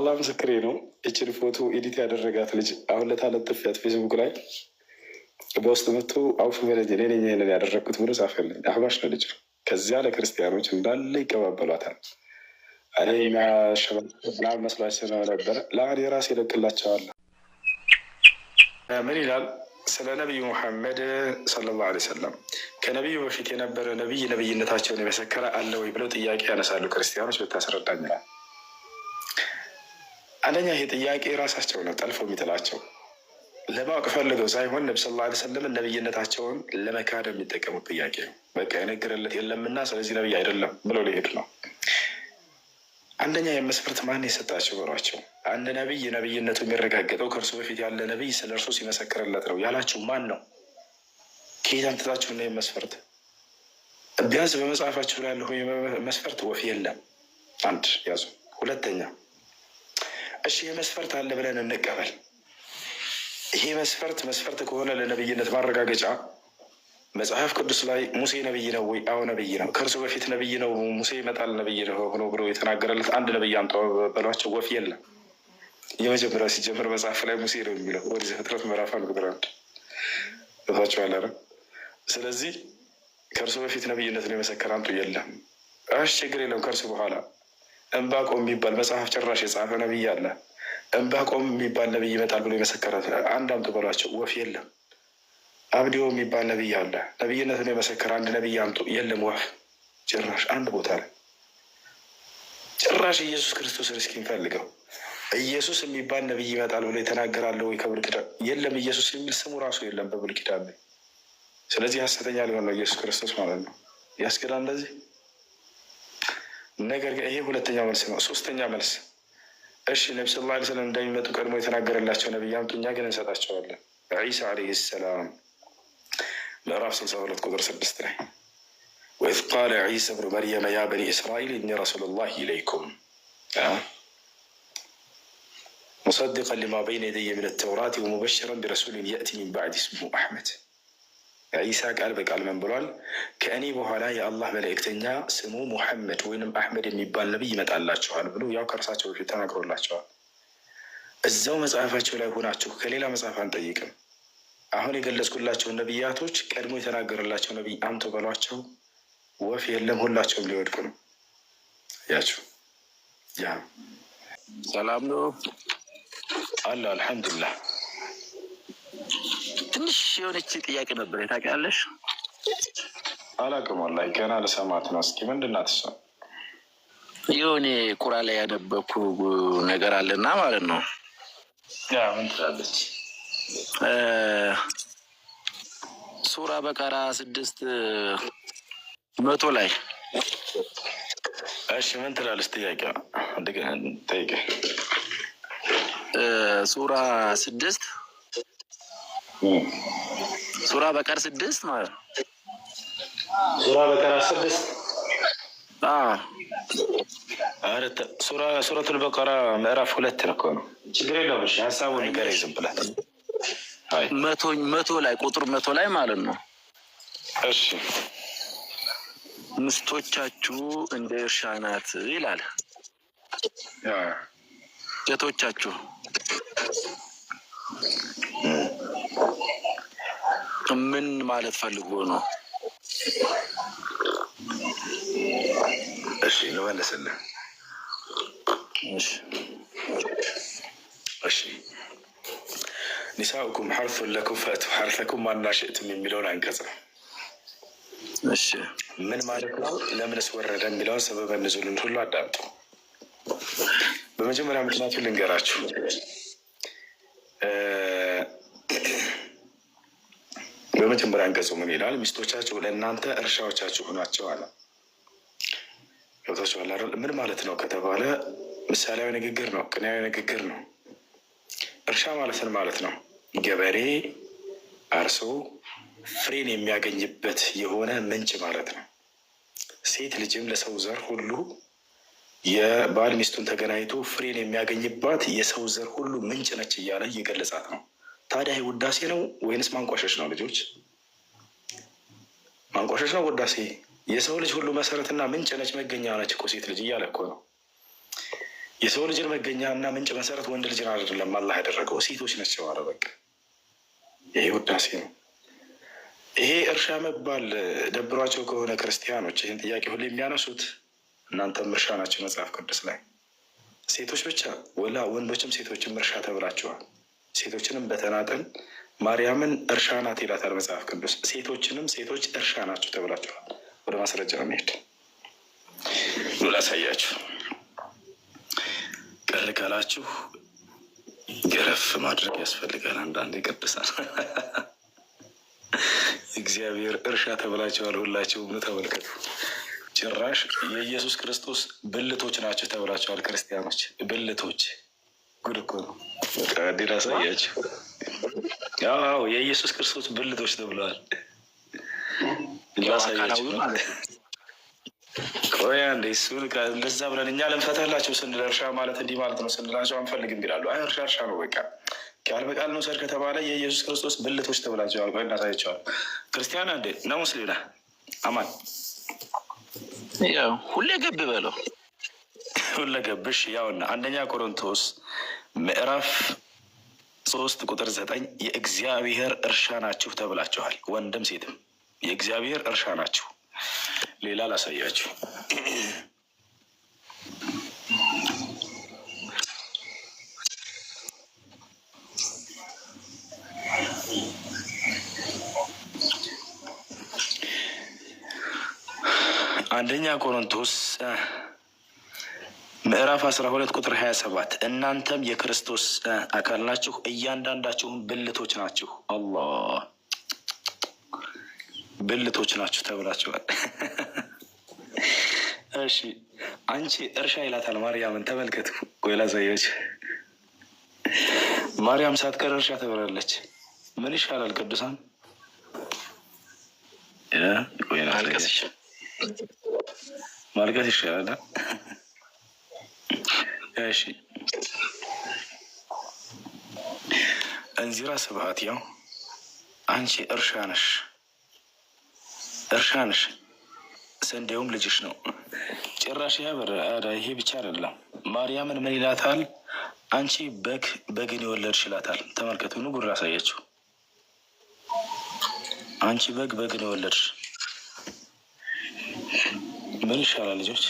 አላህ ምስክሬ ነው። እችን ፎቶ ኤዲት ያደረጋት ልጅ አሁን ለታለጥፊያት ፌስቡክ ላይ በውስጥ መጥቶ አውፍ በለኝ እኔ ነኝ ይሄንን ያደረግኩት ብሎ ጻፈልኝ። አህባሽ ነው ልጅ። ከዚያ ለክርስቲያኖች እንዳለ ይቀባበሏታል። እኔ የሚያሸበ መስሏቸው ነበረ። ለአን የራሴ ይለቅላቸዋለሁ። ምን ይላል ስለ ነቢዩ ሙሐመድ ሰለላሁ ዐለይሂ ወሰለም? ከነቢዩ በፊት የነበረ ነቢይ ነቢይነታቸውን የመሰከረ አለ ወይ ብለው ጥያቄ ያነሳሉ ክርስቲያኖች። ብታስረዳኝ ይላል። አንደኛ ይሄ ጥያቄ ራሳቸው ነው ጠልፎ የሚጥላቸው። ለማወቅ ፈልገው ሳይሆን ነቢ ሰለላሁ ዐለይሂ ወሰለም ነቢይነታቸውን ለመካድ የሚጠቀሙት ጥያቄ ነው። በቃ የነገረለት የለምና ስለዚህ ነቢይ አይደለም ብለው ሊሄዱ ነው። አንደኛ የመስፈርት ማን የሰጣቸው በሏቸው። አንድ ነቢይ ነቢይነቱ የሚረጋገጠው ከእርሱ በፊት ያለ ነቢይ ስለ እርሱ ሲመሰክርለት ነው ያላችሁ ማን ነው? ከየት አምጥታችሁ ነው መስፈርት? ቢያንስ በመጽሐፋችሁ ላይ ያለው መስፈርት ወፍ የለም። አንድ ያዙ። ሁለተኛ እሺ የመስፈርት አለ ብለን እንቀበል። ይሄ መስፈርት ከሆነ ለነቢይነት ማረጋገጫ መጽሐፍ ቅዱስ ላይ ሙሴ ነቢይ ነው ወይ? አዎ ነቢይ ነው። ከእርሱ በፊት ነቢይ ነው ሙሴ ይመጣል ነቢይ ነው ሆኖ ብሎ የተናገረለት አንድ ነቢይ አምጣ በሏቸው። ወፍ የለም። የመጀመሪያ ሲጀምር መጽሐፍ ላይ ሙሴ ነው የሚለው ወደ ዘፍጥረት ምዕራፍ 1 ቁጥር 1 ቦታቸው አለ። ስለዚህ ከእርሱ በፊት ነቢይነትን የመሰከረ አንቱ የለም። እሺ ችግር የለም። ከእርሱ በኋላ ዕንባቆም የሚባል መጽሐፍ ጭራሽ የጻፈ ነቢይ አለ። ዕንባቆም የሚባል ነቢይ ይመጣል ብሎ የመሰከረ አንድ አምጡ በሏቸው። ወፍ የለም። አብዲዮ የሚባል ነቢይ አለ። ነቢይነትን የመሰከረ አንድ ነቢይ አምጡ። የለም። ወፍ ጭራሽ አንድ ቦታ ላይ ጭራሽ ኢየሱስ ክርስቶስን እስኪ እንፈልገው። ኢየሱስ የሚባል ነቢይ ይመጣል ብሎ የተናገራለ ወይ ከብሉይ ኪዳን? የለም። ኢየሱስ የሚል ስሙ ራሱ የለም በብሉይ ኪዳን ላይ። ስለዚህ ሐሰተኛ ሊሆን ነው ኢየሱስ ክርስቶስ ማለት ነው። ያስገዳል እንደዚህ ነገር ግን ይሄ ሁለተኛው መልስ ነው። ሶስተኛ መልስ እሺ ነቢ ሰለላሁ ዐለይሂ ወሰለም እንደሚመጡ ቀድሞ የተናገረላቸው ነቢይ አምጡ፣ እኛ ግን እንሰጣቸዋለን። ዒሳ ዐለይሂ ሰላም ምዕራፍ 62 ቁጥር 6 ላይ ወኢዝ ቃለ ዒሳ ብኑ መርየመ ያ በኒ እስራኤል እኒ ረሱሉላሂ ኢለይኩም ሙሰዲቀን ሊማ በይነ የደየ ሚነ ተውራት ወሙበሽረን ቢረሱሊን የእቲ ሚን ባዕድ ስሙሁ አሕመድ። ዒሳ ቃል በቃል ምን ብሏል? ከእኔ በኋላ የአላህ መልእክተኛ ስሙ ሙሐመድ ወይንም አሕመድ የሚባል ነቢይ ይመጣላቸዋል ብሎ ያው ከእርሳቸው በፊት ተናግሮላቸዋል። እዛው መጽሐፋቸው ላይ ሆናችሁ ከሌላ መጽሐፍ አንጠይቅም። አሁን የገለጽኩላቸውን ነቢያቶች ቀድሞ የተናገረላቸው ነቢይ አምጡ በሏቸው። ወፍ የለም። ሁላቸውም ሊወድቁ ነው። ያችሁ ያ ሰላም ነው አለ። አልሐምዱሊላህ። ትንሽ የሆነች ጥያቄ ነበር። ታውቂያለሽ? አላውቅም ወላሂ ገና ለሰማት ነው። እስኪ ምንድን ናት እሷ? የሆነ ቁራ ላይ ያነበብኩ ነገር አለና ማለት ነው። ያ ምን ትላለች? ሱራ በቀራ 6:100 ላይ እሺ ምን ትላለች? ጥያቄ ጠይቄ ሱራ 6 ሱራ በቀር 6 ማለት ነው። ሱራ በቀራ 6 አረተ ሱረቱል በቀራ ምዕራፍ 2 ነው። ችግር የለውም። እሺ ሀሳቡን ንገረኝ ዝም ብላት። መቶ ላይ ቁጥር 100 ላይ ማለት ነው። እሺ ምስቶቻችሁ እንደ እርሻ ናት ይላል። ሴቶቻችሁ ምን ማለት ፈልጎ ነው? እሺ ልመልስልህ። እሺ ኒሳኡኩም ሐርሱን ለኩም ፈእቱ ሐርሰኩም አና ሽእቱም የሚለውን አንቀጽ ነው። እሺ ምን ማለት ነው? ለምንስ ወረደ የሚለውን ሰበበ ንዙልን ሁሉ አዳምጡ። በመጀመሪያ ምክንያቱን ልንገራችሁ። በመጀመሪያ አንቀጹ ምን ይላል? ሚስቶቻችሁ ለእናንተ እርሻዎቻችሁ ሆናቸው አለ። ገብታችኋል አይደል? ምን ማለት ነው ከተባለ ምሳሌያዊ ንግግር ነው፣ ቅኔያዊ ንግግር ነው። እርሻ ማለትን ማለት ነው ገበሬ አርሶ ፍሬን የሚያገኝበት የሆነ ምንጭ ማለት ነው። ሴት ልጅም ለሰው ዘር ሁሉ የባል ሚስቱን ተገናኝቶ ፍሬን የሚያገኝባት የሰው ዘር ሁሉ ምንጭ ነች እያለ እየገለጻት ነው። ታዲያ ይህ ውዳሴ ነው ወይንስ ማንቋሸሽ ነው? ልጆች ማንቋሸሽ ነው ውዳሴ? የሰው ልጅ ሁሉ መሰረትና ምንጭ ነች፣ መገኛ ነች እኮ ሴት ልጅ እያለ እኮ ነው። የሰው ልጅን መገኛና ምንጭ መሰረት ወንድ ልጅን አይደለም አላህ ያደረገው ሴቶች ናቸው። አረ በቃ ይሄ ውዳሴ ነው። ይሄ እርሻ መባል ደብሯቸው ከሆነ ክርስቲያኖች ይህን ጥያቄ ሁሉ የሚያነሱት እናንተም እርሻ ናቸው መጽሐፍ ቅዱስ ላይ ሴቶች ብቻ ወላ ወንዶችም ሴቶችም እርሻ ተብላችኋል። ሴቶችንም በተናጠል ማርያምን እርሻ ናት ይላታል መጽሐፍ ቅዱስ። ሴቶችንም ሴቶች እርሻ ናቸው ተብላችኋል። ወደ ማስረጃ ነው የሚሄድ ላሳያችሁ። ቀል ካላችሁ ገረፍ ማድረግ ያስፈልጋል። አንዳንዴ ቅዱሳን እግዚአብሔር እርሻ ተብላችኋል ሁላችሁም ነው። ተመልከቱ። ጭራሽ የኢየሱስ ክርስቶስ ብልቶች ናቸው ተብላችኋል ክርስቲያኖች። ብልቶች ጉድ እኮ ነው። ዲላ ሳያችሁ ያው የኢየሱስ ክርስቶስ ብልቶች ተብለዋል። ላሳያችሁ ቆያ እንደ እሱን እንደዛ ብለን እኛ ልንፈታላቸው ስንል እርሻ ማለት እንዲህ ማለት ነው ስንላቸው አንፈልግም ይላሉ። አይ እርሻ እርሻ ነው በቃ ቃል በቃል ነው ሰድ ከተባለ የኢየሱስ ክርስቶስ ብልቶች ተብላቸዋል። ቆይ እናሳያቸዋል። ክርስቲያን እንዴ ነው ሙስሊም ነህ? አማን ያው ሁሌ ገብ በለው ሁሌ ገብሽ ያውና አንደኛ ቆሮንቶስ ምዕራፍ 3 ቁጥር 9 የእግዚአብሔር እርሻ ናችሁ ተብላችኋል። ወንድም ሴትም የእግዚአብሔር እርሻ ናችሁ። ሌላ ላሳያችሁ። አንደኛ ቆሮንቶስ ምዕራፍ 12 ቁጥር 27 እናንተም የክርስቶስ አካል ናችሁ፣ እያንዳንዳችሁም ብልቶች ናችሁ። አላህ ብልቶች ናችሁ ተብላችኋል። እሺ አንቺ እርሻ ይላታል ማርያምን። ተመልከቱ። ቆይ ላሳያችሁ። ማርያም ሳትቀር እርሻ ተብላለች። ምን ይሻላል ቅዱሳን? ማልቀስ ይሻላል። እሺ እንዚራ ስብሐት ያው አንቺ እርሻ ነሽ፣ እርሻ ነሽ፣ ስንዴውም ልጅሽ ነው። ጭራሽ ያበር ይሄ ብቻ አይደለም። ማርያምን ምን ይላታል? አንቺ በግን የወለድሽ ይላታል። ተመልከቱ። ንጉር ላሳያችሁ። አንቺ በግን የወለድሽ ምን ይሻላል ልጆች?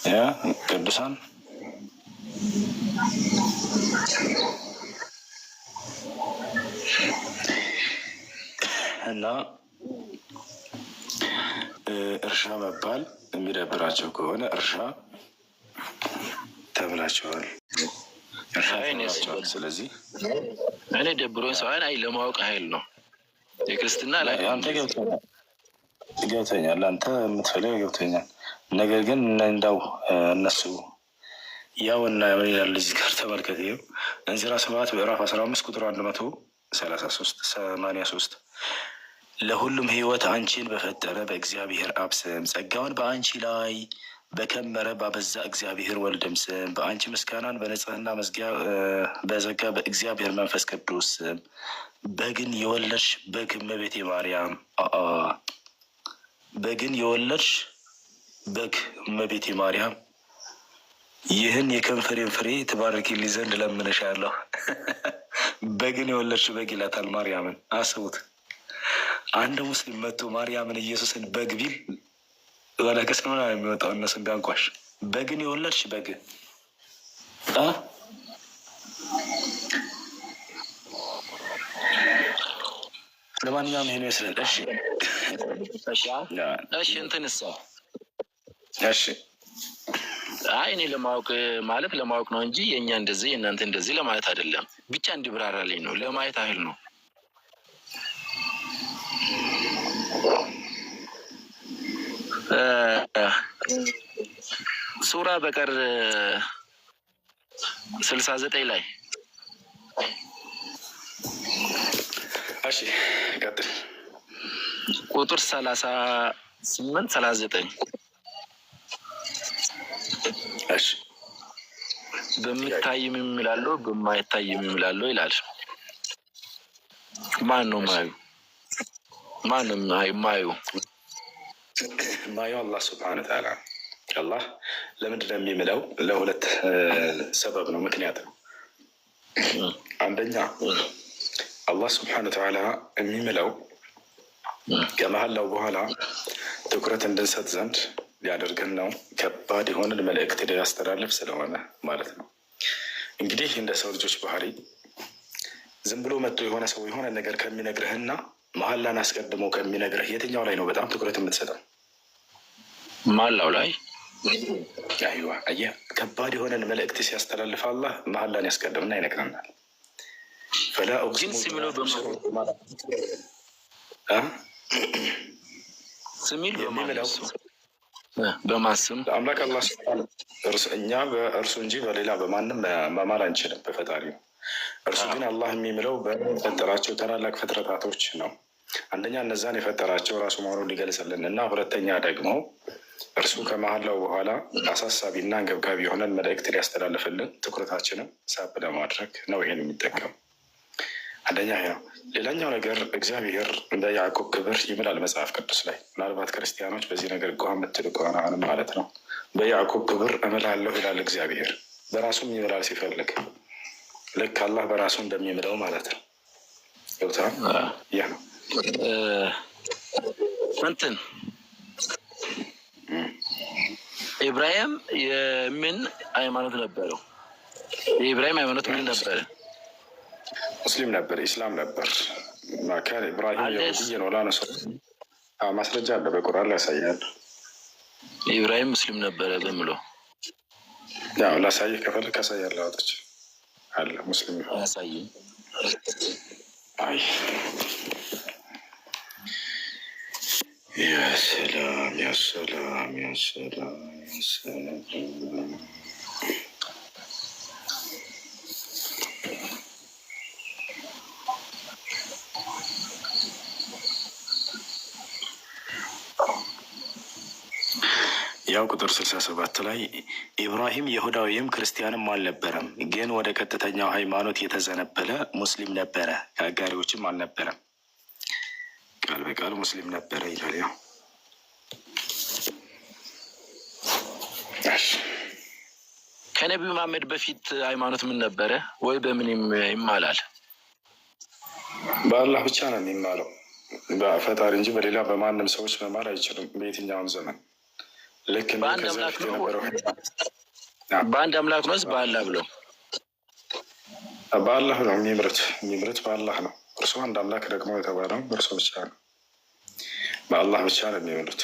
ያ ቅዱሳን እና እርሻ መባል የሚደብራቸው ከሆነ እርሻ ተብላቸዋል። እርሻ ተብላቸዋል። ስለዚህ እኔ ደብሮኝ ሰዋን አይ ለማወቅ ኃይል ነው የክርስትና ላይ አንተ ገብቶኛል። አንተ የምትፈልገው ገብቶኛል። ነገር ግን እንዳው እነሱ ያውና ያለ እዚህ ጋር ተመልከት። ይኸው እንዚራ ስብሐት ምዕራፍ 15 ቁጥር 133 ለሁሉም ሕይወት አንቺን በፈጠረ በእግዚአብሔር አብ ስም ጸጋውን በአንቺ ላይ በከመረ ባበዛ እግዚአብሔር ወልድም ስም በአንቺ ምስጋናን በንጽህና መዝጊያ በዘጋ በእግዚአብሔር መንፈስ ቅዱስ ስም በግን የወለድሽ በግ እመቤቴ ማርያም በግን የወለድሽ በግ እመቤቴ ማርያም ይህን የከንፈሬን ፍሬ ትባርኪልኝ ዘንድ ለምንሻለሁ። በግን የወለድሽ በግ ይላታል ማርያምን። አስቡት። አንድ ሙስሊም መጥቶ ማርያምን ኢየሱስን በግ ቢል ወላከስ ነው የሚወጣው። እነሱን ቢያንቋሽ በግን የወለድሽ በግ ለማንኛውም ይሄን ይመስላል። እሺ እንትንሳ እሺ አይ እኔ ለማወቅ ማለት ለማወቅ ነው እንጂ የኛ እንደዚህ የእናንተ እንደዚህ ለማለት አይደለም። ብቻ እንዲብራራልኝ ነው፣ ለማየት አይል ነው። ሱራ በቀር 69 ላይ እሺ ቀጥል። ቁጥር 38 39 እሺ በሚታይም የሚላለው በማይታይም የሚላለው ይላል። ማን ነው ማዩ? ማን ነው ማዩ? ማየው አላህ ስብሐነ ወተዓላ አላህ ለምንድን ነው የሚምለው? ለሁለት ሰበብ ነው፣ ምክንያት ነው። አንደኛ አላህ ስብሐነ ወተዓላ የሚምለው ከመሐላው በኋላ ትኩረት እንድንሰጥ ዘንድ ሊያደርገን ነው። ከባድ የሆነን መልእክት ሊያስተላልፍ ስለሆነ ማለት ነው። እንግዲህ እንደ ሰው ልጆች ባህሪ ዝም ብሎ መጥቶ የሆነ ሰው የሆነ ነገር ከሚነግርህና መሐላን አስቀድሞ ከሚነግርህ የትኛው ላይ ነው በጣም ትኩረት የምትሰጠው? መሐላው ላይ። አይዋ አየህ፣ ከባድ የሆነን መልእክት ሲያስተላልፍ አላህ መሐላን ያስቀድምና ይነግረናል። ፈላ ኡቅሲሙ በማስም አምላክ አላህ እኛ በእርሱ እንጂ በሌላ በማንም መማል አንችልም፣ በፈጣሪ ነው። እርሱ ግን አላህ የሚምለው በፈጠራቸው ታላላቅ ፍጥረታቶች ነው። አንደኛ እነዛን የፈጠራቸው ራሱ መሆኑን ሊገልጽልን እና ሁለተኛ ደግሞ እርሱ ከመሐላው በኋላ አሳሳቢና አንገብጋቢ የሆነን መልእክት ሊያስተላልፍልን ትኩረታችንን ሳብ ለማድረግ ነው ይሄን የሚጠቀም። አንደኛ ይሄ ነው። ሌላኛው ነገር እግዚአብሔር በያዕቆብ ክብር ይምላል መጽሐፍ ቅዱስ ላይ። ምናልባት ክርስቲያኖች በዚህ ነገር ጓ የምትሉ ከሆነ አሁንም ማለት ነው በያዕቆብ ክብር እምላለሁ ይላል እግዚአብሔር። በራሱም ይምላል ሲፈልግ፣ ልክ አላህ በራሱ እንደሚምለው ማለት ነው። ገብታ ይህ ነው እንትን ኢብራሂም የምን ሃይማኖት ነበረው? የኢብራሂም ሃይማኖት ምን ነበረ? ሙስሊም ነበር፣ ኢስላም ነበር። ማካን ኢብራሂም የሁድይ ነው ላነሰ ማስረጃ አለ በቁርአን ላይ ያሳያል። ኢብራሂም ሙስሊም ነበረ በምሎ ያው ላሳይህ ከፈለክ ካሳያለሁ። አውጥቼ አለ ሙስሊም ያሳይ። አይ ያ ሰላም ያ ሰላም ያ ሰላም ያ ሰላም። ያው ቁጥር 67 ላይ ኢብራሂም ይሁዳዊም ክርስቲያንም አልነበረም፣ ግን ወደ ቀጥተኛው ሃይማኖት የተዘነበለ ሙስሊም ነበረ፣ ከአጋሪዎችም አልነበረም። ቃል በቃል ሙስሊም ነበረ ይላል። ያው ከነቢዩ መሐመድ በፊት ሃይማኖት ምን ነበረ? ወይ በምን ይማላል? በአላህ ብቻ ነው የሚማለው፣ በፈጣሪ እንጂ በሌላ በማንም ሰዎች መማል አይችልም በየትኛውም ዘመን። ልክ በአንድ አምላክ ነው። በአንድ አምላክ ነው። በአላህ ብለው በአላህ ነው የሚምሩት በአላህ ነው። እርሱ አንድ አምላክ ደግሞ የተባለው እርሱ ብቻ ነው። በአላህ ብቻ ነው የሚምሩት።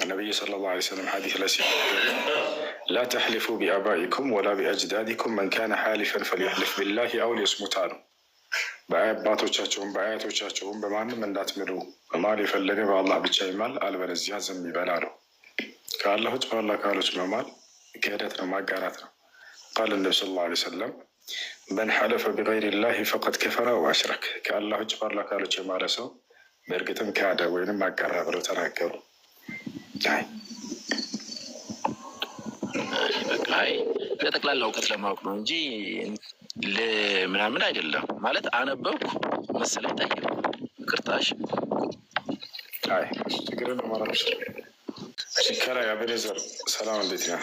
ነቢዩ ሰለላሁ ዐለይሂ ወሰለም ሐዲስ ላይ ሲናገሩ ላ ተሕሊፉ ቢአባኢኩም ወላ ቢአጅዳዲኩም መን ካነ ሐሊፈን ፈልየሕሊፍ ቢላሂ አው ሊየስሙት አሉ። በአባቶቻቸውም በአያቶቻቸውም በማንም እንዳትምሉ፣ በማል የፈለገ በአላህ ብቻ ይማል፣ አልበለዚያ ዝም ይበል አሉ። ከአላህ ውጭ በአላህ ካሎች መማል ክህደት ነው፣ ማጋራት ነው። ቃል ነቢ ሰለላሁ ዐለይሂ ወሰለም መን ሐለፈ ቢገይሪላሂ ፈቀድ ከፈረ ወአሽረክ፣ ከአላህ ውጭ በአላህ ካሎች የማለ ሰው በእርግጥም ካደ ወይንም አጋራ ብለው ተናገሩ። አይ ለጠቅላላ እውቀት ለማወቅ ነው እንጂ ለምናምን አይደለም። ማለት አነበብኩ መሰለኝ ጠየቁ ቅርታሽ አይ ችግር ነው ማለት ከላይ አቤኔዘር ሰላም፣ እንዴት ነህ?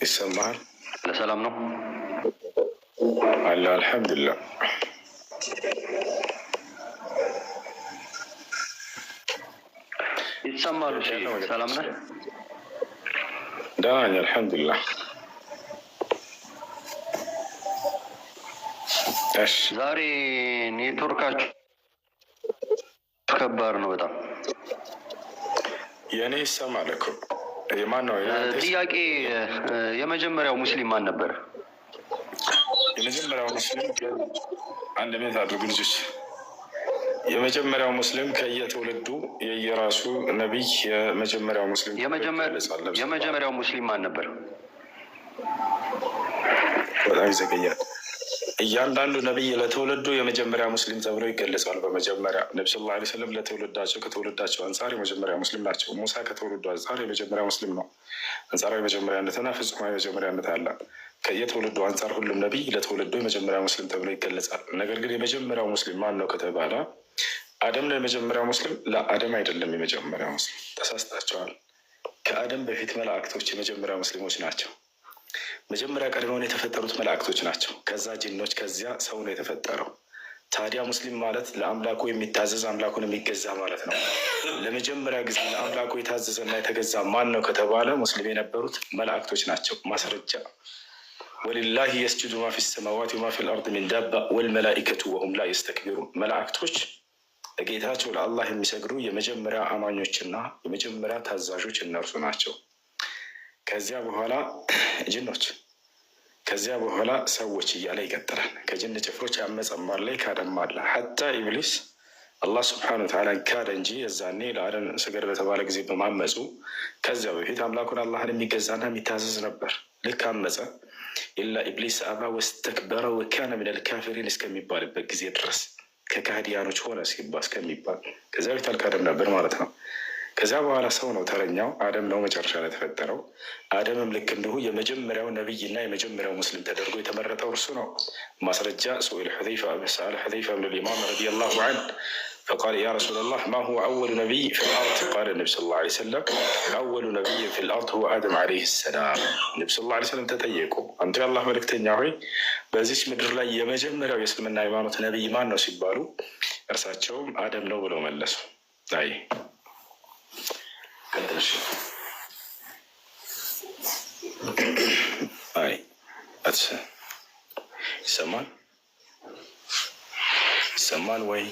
ይሰማሃል? ለሰላም ነው አለ አልሐምዱሊላህ። ይሰማል? ሰላም ነህ? ደህና ነኝ አልሐምዱሊላህ። ዛሬ ኔትወርካችሁ ከባድ ነው በጣም። የእኔ ይሰማል እኮ። የማን ነው ጥያቄ? የመጀመሪያው ሙስሊም ማን ነበር? የመጀመሪያው ሙስሊም አንድ ቤት አድርጉ ልጆች። የመጀመሪያው ሙስሊም ከየትውልዱ የየራሱ ነቢይ የመጀመሪያው ሙስሊም የመጀመሪያው ሙስሊም ማን ነበር? በጣም ይዘገያል። እያንዳንዱ ነቢይ ለትውልዱ የመጀመሪያ ሙስሊም ተብሎ ይገለጻል። በመጀመሪያ ነቢ ሰለላሁ ዐለይሂ ወሰለም ለትውልዳቸው ከትውልዳቸው አንጻር የመጀመሪያ ሙስሊም ናቸው። ሙሳ ከትውልዱ አንጻር የመጀመሪያ ሙስሊም ነው። አንጻራዊ መጀመሪያነትና ፍጹማዊ መጀመሪያነት አለ። ከየትውልዱ አንጻር ሁሉም ነቢይ ለትውልዱ የመጀመሪያ ሙስሊም ተብሎ ይገለጻል። ነገር ግን የመጀመሪያው ሙስሊም ማን ነው ከተባለ አደም ነው የመጀመሪያው ሙስሊም? ለአደም አይደለም የመጀመሪያው ሙስሊም፣ ተሳስታቸዋል። ከአደም በፊት መላእክቶች የመጀመሪያ ሙስሊሞች ናቸው። መጀመሪያ ቀድመውን የተፈጠሩት መላእክቶች ናቸው። ከዛ ጅኖች፣ ከዚያ ሰው ነው የተፈጠረው። ታዲያ ሙስሊም ማለት ለአምላኩ የሚታዘዝ አምላኩን የሚገዛ ማለት ነው። ለመጀመሪያ ጊዜ ለአምላኩ የታዘዘና የተገዛ ማን ነው ከተባለ ሙስሊም የነበሩት መላእክቶች ናቸው። ማስረጃ ወሊላሂ የስጁዱ ማ ፊ ሰማዋት ወማ ፊ ልአርድ ሚን ዳባ ወልመላኢከቱ ወሁም ላ የስተክቢሩን። መላእክቶች ለጌታቸው ለአላህ የሚሰግዱ የመጀመሪያ አማኞችና የመጀመሪያ ታዛዦች እነርሱ ናቸው። ከዚያ በኋላ ጅኖች፣ ከዚያ በኋላ ሰዎች እያለ ይቀጥላል። ከጅን ጭፍሮች ያመፀም አለ ካደም አለ። ሐታ ኢብሊስ አላህ ስብሐነ ወተዓላ ካደ እንጂ የዛኔ ለአደም ስገድ በተባለ ጊዜ በማመፁ ከዚያ በፊት አምላኩን አላህን የሚገዛና የሚታዘዝ ነበር። ልክ አመፀ ኢላ ኢብሊስ አባ ወስተክበረ ወካነ ሚነል ካፊሪን እስከሚባልበት ጊዜ ድረስ ከካህዲያኖች ሆነ እስከሚባል ከዚያ በፊት አልካደም ነበር ማለት ነው። ከዚያ በኋላ ሰው ነው ተረኛው፣ አደም ነው መጨረሻ ላይ የተፈጠረው። አደምም ልክ እንዲሁ የመጀመሪያው ነቢይና የመጀመሪያው ሙስሊም ተደርጎ የተመረጠው እርሱ ነው። ማስረጃ ሱኢል ሰአለ ሑዘይፋ ብን ልኢማም ረዲየላሁ ዐንሁ ፈቃለ ያ ረሱለላህ ማ ሁወ አወሉ ነቢይ ፊል አርድ ቃለ ነቢ ሰለላሁ ዐለይሂ ወሰለም አወሉ ነቢይ ፊል አርድ ሁወ አደም ዐለይሂ ሰላም። ነቢ ሰለላሁ ዐለይሂ ወሰለም ተጠየቁ፣ አንቱ የአላህ መልእክተኛ ሆይ በዚች ምድር ላይ የመጀመሪያው የእስልምና ሃይማኖት ነቢይ ማን ነው ሲባሉ እርሳቸውም አደም ነው ብለው መለሱ። አይ አይ ይሰማል ወይ?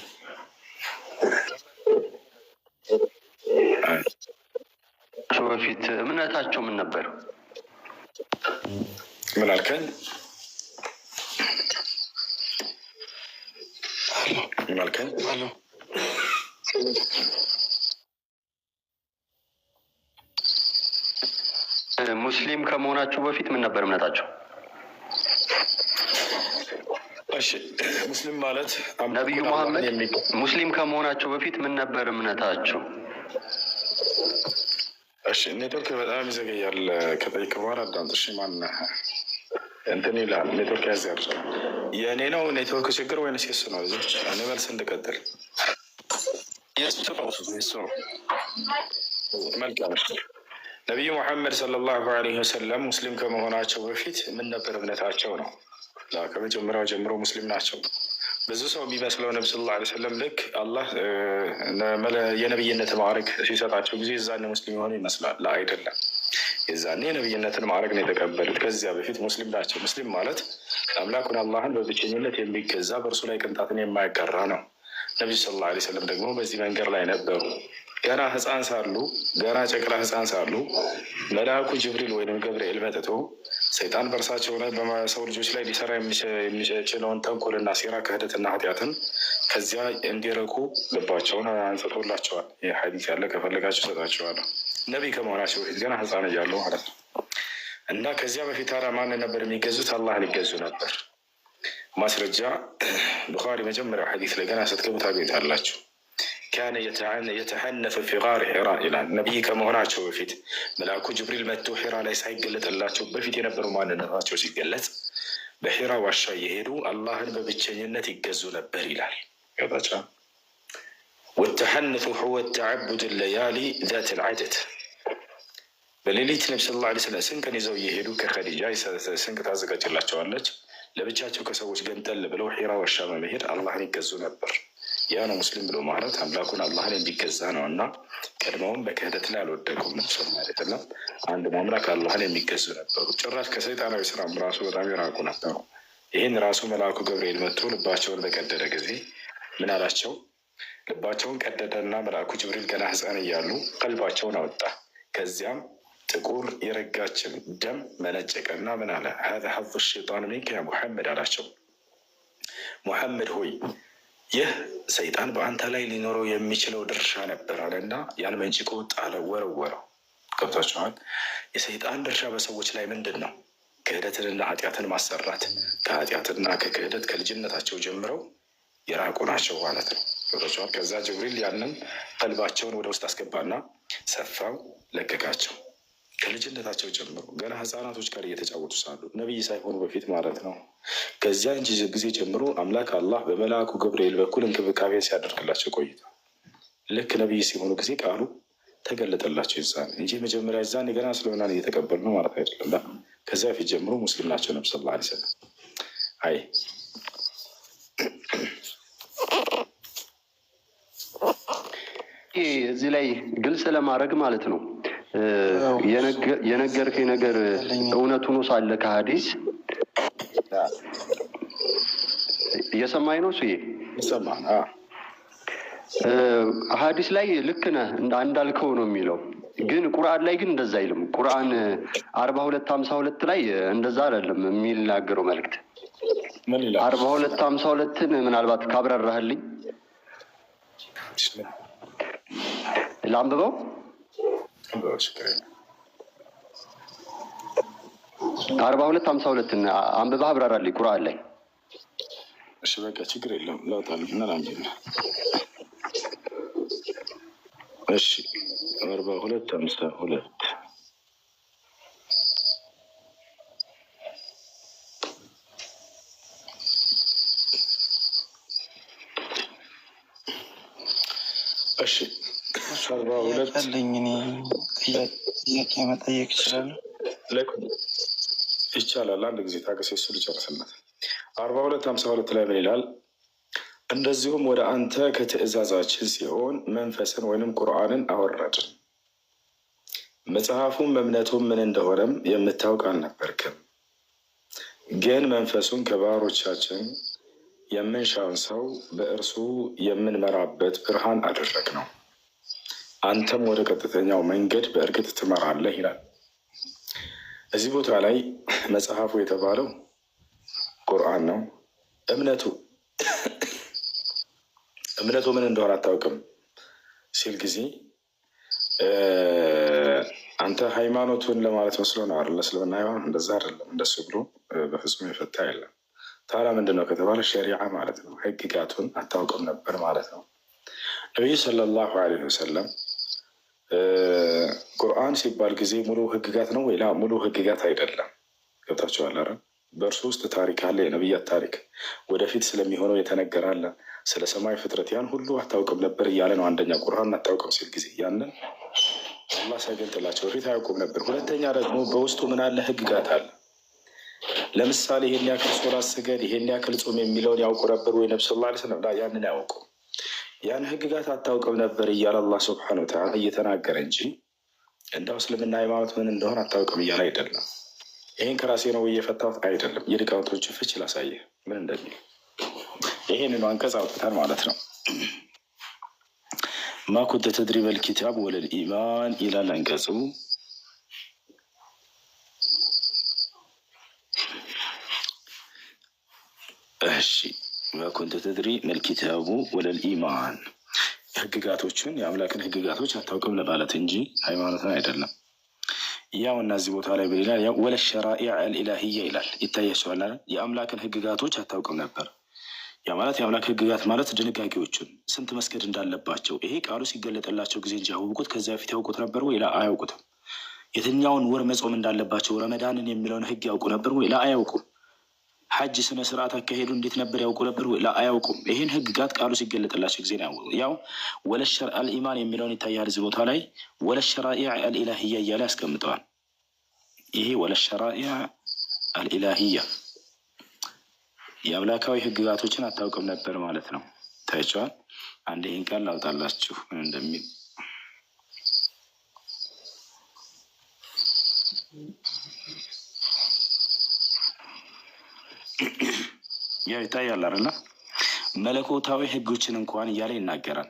በፊት እምነታቸው ምን ነበር? ምን አልከኝ? ምን አልከኝ? ሙስሊም ከመሆናችሁ በፊት ምን ነበር እምነታቸው? እሺ ሙስሊም ማለት ነቢዩ መሐመድ ሙስሊም ከመሆናቸው በፊት ምን ነበር እምነታቸው? እሺ ኔትወርክ በጣም ይዘገያል። ከጠይቅ በኋላ አዳምጥ። እሺ ማን እንትን ይላል? ኔትወርክ ያዝ ያርሰ የእኔ ነው ኔትወርክ ችግር ወይንስ የሱ ነው? እኔ መልስ እንድቀጥል የሱ ነው። መልካም። ነቢዩ ሙሐመድ ሰለላሁ ዐለይሂ ወሰለም ሙስሊም ከመሆናቸው በፊት ምን ነበር እምነታቸው ነው? ከመጀመሪያው ጀምሮ ሙስሊም ናቸው። ብዙ ሰው የሚመስለው ነቢ ሰለላሁ ዐለይሂ ወሰለም ልክ አላህ የነብይነት ማዕረግ ሲሰጣቸው ጊዜ የዛኔ ሙስሊም የሆኑ ይመስላል። አይደለም። የዛኔ የነብይነትን ማዕረግ ነው የተቀበሉት። ከዚያ በፊት ሙስሊም ናቸው። ሙስሊም ማለት አምላኩን አላህን በብቸኝነት የሚገዛ በእርሱ ላይ ቅንጣትን የማይቀራ ነው። ነቢዩ ሰለላሁ ዐለይሂ ወሰለም ደግሞ በዚህ መንገድ ላይ ነበሩ። ገና ህፃን ሳሉ ገና ጨቅላ ህፃን ሳሉ መልአኩ ጅብሪል ወይም ገብርኤል መጥቶ ሰይጣን በእርሳቸው ላይ በሰው ልጆች ላይ ሊሰራ የሚችለውን ተንኮልና ሴራ፣ ክህደትና ኃጢአትን ከዚያ እንዲረቁ ልባቸውን አንጽቶላቸዋል። ይህ ሐዲስ ያለ ከፈለጋቸው ሰጣቸዋለሁ። ነቢይ ከመሆናቸው በፊት ገና ህፃን እያሉ ማለት ነው። እና ከዚያ በፊት ታዲያ ማንን ነበር የሚገዙት? አላህን ይገዙ ነበር። ማስረጃ ቡኻሪ መጀመሪያው ሐዲስ ላይ ገና ስትገቡ ታገኙታላችሁ። ካነ የተሐነፈ ፊ ጋር ሒራ ይላል። ነቢይ ከመሆናቸው በፊት መልአኩ ጅብሪል መጥቶ ሒራ ላይ ሳይገለጥላቸው በፊት የነበረው ማንነታቸው ሲገለጽ በሒራ ዋሻ እየሄዱ አላህን በብቸኝነት ይገዙ ነበር ይላል። ገባቻ ወተሐነቱ ሁወ ተዓቡድ ለያሊ ዛት ልዓደድ። በሌሊት ነቢ ሰለላሁ ዐለይሂ ወሰለም ስንቅን ይዘው እየሄዱ ከኸዲጃ ስንቅ ታዘጋጅላቸዋለች። ለብቻቸው ከሰዎች ገንጠል ብለው ሒራ ዋሻ በመሄድ አላህን ይገዙ ነበር። ያ ነው ሙስሊም ብሎ ማለት አምላኩን አላህን የሚገዛ ነው። እና ቀድመውም በክህደት ላይ አልወደቁም። ነብሰል ማለት ነው። አንድ ማምላክ አላህን የሚገዙ ነበሩ። ጭራሽ ከሰይጣናዊ ስራም ራሱ በጣም የራቁ ነበሩ። ይህን ራሱ መልአኩ ገብርኤል መጥቶ ልባቸውን በቀደደ ጊዜ ምን አላቸው? ልባቸውን ቀደደና መልአኩ ጅብሪል ገና ህፃን እያሉ ቀልባቸውን አወጣ። ከዚያም ጥቁር የረጋችን ደም መነጨቀና ምን አለ? ሀዛ ሐዙ ሸይጣን ሚንከ ያ ሙሐመድ አላቸው። ሙሐመድ ሆይ ይህ ሰይጣን በአንተ ላይ ሊኖረው የሚችለው ድርሻ ነበር አለና ያን መንጭቆ ጣለ፣ ወረወረው። ገብቷችኋል? የሰይጣን ድርሻ በሰዎች ላይ ምንድን ነው? ክህደትንና ኃጢአትን ማሰራት። ከኃጢአትና ከክህደት ከልጅነታቸው ጀምረው የራቁ ናቸው ማለት ነው። ገብቷችኋል? ከዛ ጅብሪል ያንን ቀልባቸውን ወደ ውስጥ አስገባና ሰፋው፣ ለቀቃቸው። ከልጅነታቸው ጀምሮ ገና ህፃናቶች ጋር እየተጫወቱ ሳሉ ነቢይ ሳይሆኑ በፊት ማለት ነው። ከዚያን ጊዜ ጀምሮ አምላክ አላህ በመልአኩ ገብርኤል በኩል እንክብካቤ ሲያደርግላቸው ቆይቷል። ልክ ነቢይ ሲሆኑ ጊዜ ቃሉ ተገለጠላቸው ይዛን እንጂ መጀመሪያ ይዛን ገና ስለሆነ እየተቀበሉ ነው ማለት አይደለም። ከዚያ በፊት ጀምሮ ሙስሊም ናቸው። ነብዩ ሰለላሁ ዐለይሂ ወሰለም አይ እዚህ ላይ ግልጽ ለማድረግ ማለት ነው የነገርከኝ ነገር እውነት ሆኖ ሳለ ከሀዲስ እየሰማኝ ነው ሱዬ ይሰማል። ሀዲስ ላይ ልክ ነህ እንዳልከው ነው የሚለው፣ ግን ቁርአን ላይ ግን እንደዛ አይልም። ቁርአን 42:52 ላይ እንደዛ አይደለም የሚናገረው መልእክት። 42:52ን ምናልባት ካብራራህልኝ ላንብበው። 42:52ን አንብበህ አብራራልኝ ቁርአን ላይ። እሺ በቃ ችግር የለም ላውጣልህ እና ላንብብ። እሺ 42:52 እሺ 42 ጥያቄ መጠየቅ ይችላል ይቻላል። አንድ ጊዜ ታገስ፣ እሱ ልጨርስለት። 42:52 ላይ ምን ይላል? እንደዚሁም ወደ አንተ ከትእዛዛችን ሲሆን መንፈስን ወይንም ቁርአንን አወረድን። መጽሐፉም እምነቱም ምን እንደሆነም የምታውቅ አልነበርክም። ግን መንፈሱን ከባሮቻችን የምንሻውን ሰው በእርሱ የምንመራበት ብርሃን አደረግ ነው። አንተም ወደ ቀጥተኛው መንገድ በእርግጥ ትመራለህ ይላል። እዚህ ቦታ ላይ መጽሐፉ የተባለው ቁርአን ነው። እምነቱ ምን እንደሆነ አታውቅም ሲል ጊዜ አንተ ሃይማኖቱን ለማለት መስሎ ነው አይደል? እስልምና ሃይማኖት እንደዛ አይደለም፣ እንደሱ ብሎ በፍጹም የፈታ የለም። ታዲያ ምንድን ነው ከተባለ ሸሪዓ ማለት ነው። ህግጋቱን አታውቅም ነበር ማለት ነው። ነቢዩ ሰለላሁ ዐለይሂ ወሰለም ቁርአን ሲባል ጊዜ ሙሉ ህግጋት ነው ወይ? ሙሉ ህግጋት አይደለም። ገብታችኋል? ኧረ በእርሱ ውስጥ ታሪክ አለ፣ የነቢያት ታሪክ፣ ወደፊት ስለሚሆነው የተነገራለ፣ ስለ ሰማይ ፍጥረት፣ ያን ሁሉ አታውቅም ነበር እያለ ነው። አንደኛ ቁርአን አታውቅም ሲል ጊዜ ያንን አላህ ሳይገልጥላቸው ወደፊት አያውቁም ነበር። ሁለተኛ ደግሞ በውስጡ ምን አለ? ህግጋት አለ። ለምሳሌ ይሄን ያክል ሶላት ስገድ፣ ይሄን ያክል ጾም የሚለውን ያውቁ ነበር ወይ? ነብዩ ሰለላሁ ዐለይሂ ወሰለም ያንን አያውቁ። ያን ህግጋት አታውቅም ነበር እያለ አላህ ሱብሓነሁ ወተዓላ እየተናገረ እንጂ እንዳው እስልምና ሃይማኖት ምን እንደሆነ አታውቅም እያለ አይደለም። ይሄን ከራሴ ነው እየፈታሁት አይደለም። የሊቃውንቶች ፍች ላሳየህ ምን እንደሚል። ይሄንን አንቀጽ አውጥተን ማለት ነው። ማ ኩንተ ተድሪ መል ኪታብ ወለል ኢማን ይላል አንቀጹ። እሺ ማ ኩንተ ተድሪ መል ኪታቡ ወለል ኢማን፣ ህግጋቶችን የአምላክን ህግጋቶች አታውቅም ለማለት እንጂ ሃይማኖትን አይደለም። ያው እና እዚህ ቦታ ላይ በሌላ ያው ወለ ሸራኢዕ አልኢላሂያ ይላል። ይታያቸዋል። የአምላክን ህግጋቶች አታውቅም ነበር። ያ ማለት የአምላክ ህግጋት ማለት ድንጋጌዎችን ስንት መስገድ እንዳለባቸው ይሄ ቃሉ ሲገለጠላቸው ጊዜ እንጂ ያወቁት ከዚያ በፊት ያውቁት ነበር ወይ? ላ አያውቁትም። የትኛውን ወር መጾም እንዳለባቸው ረመዳንን የሚለውን ህግ ያውቁ ነበር ወይ? ላ አያውቁም። ሐጅ ስነ ስርዓት አካሄዱ እንዴት ነበር ያውቁ ነበር ወይ? ላ አያውቁም። ይህን ህግጋት ቃሉ ሲገለጠላቸው ጊዜ ነው ያወቁ። ያው ወለ ሸርዕ አልኢማን የሚለውን ይታያል እዚህ ቦታ ላይ ወለ ሸራኢዕ አልኢላሂያ እያለ ያስቀምጠዋል። ይሄ ወለ ሸራኢዕ አልኢላሂያ የአምላካዊ ህግጋቶችን አታውቅም ነበር ማለት ነው። ታይቷል። አንድ ይህን ቃል ላውጣላችሁ ምን እንደሚል ያው ይታያል አይደለ? መለኮታዊ ህጎችን እንኳን እያለ ይናገራል።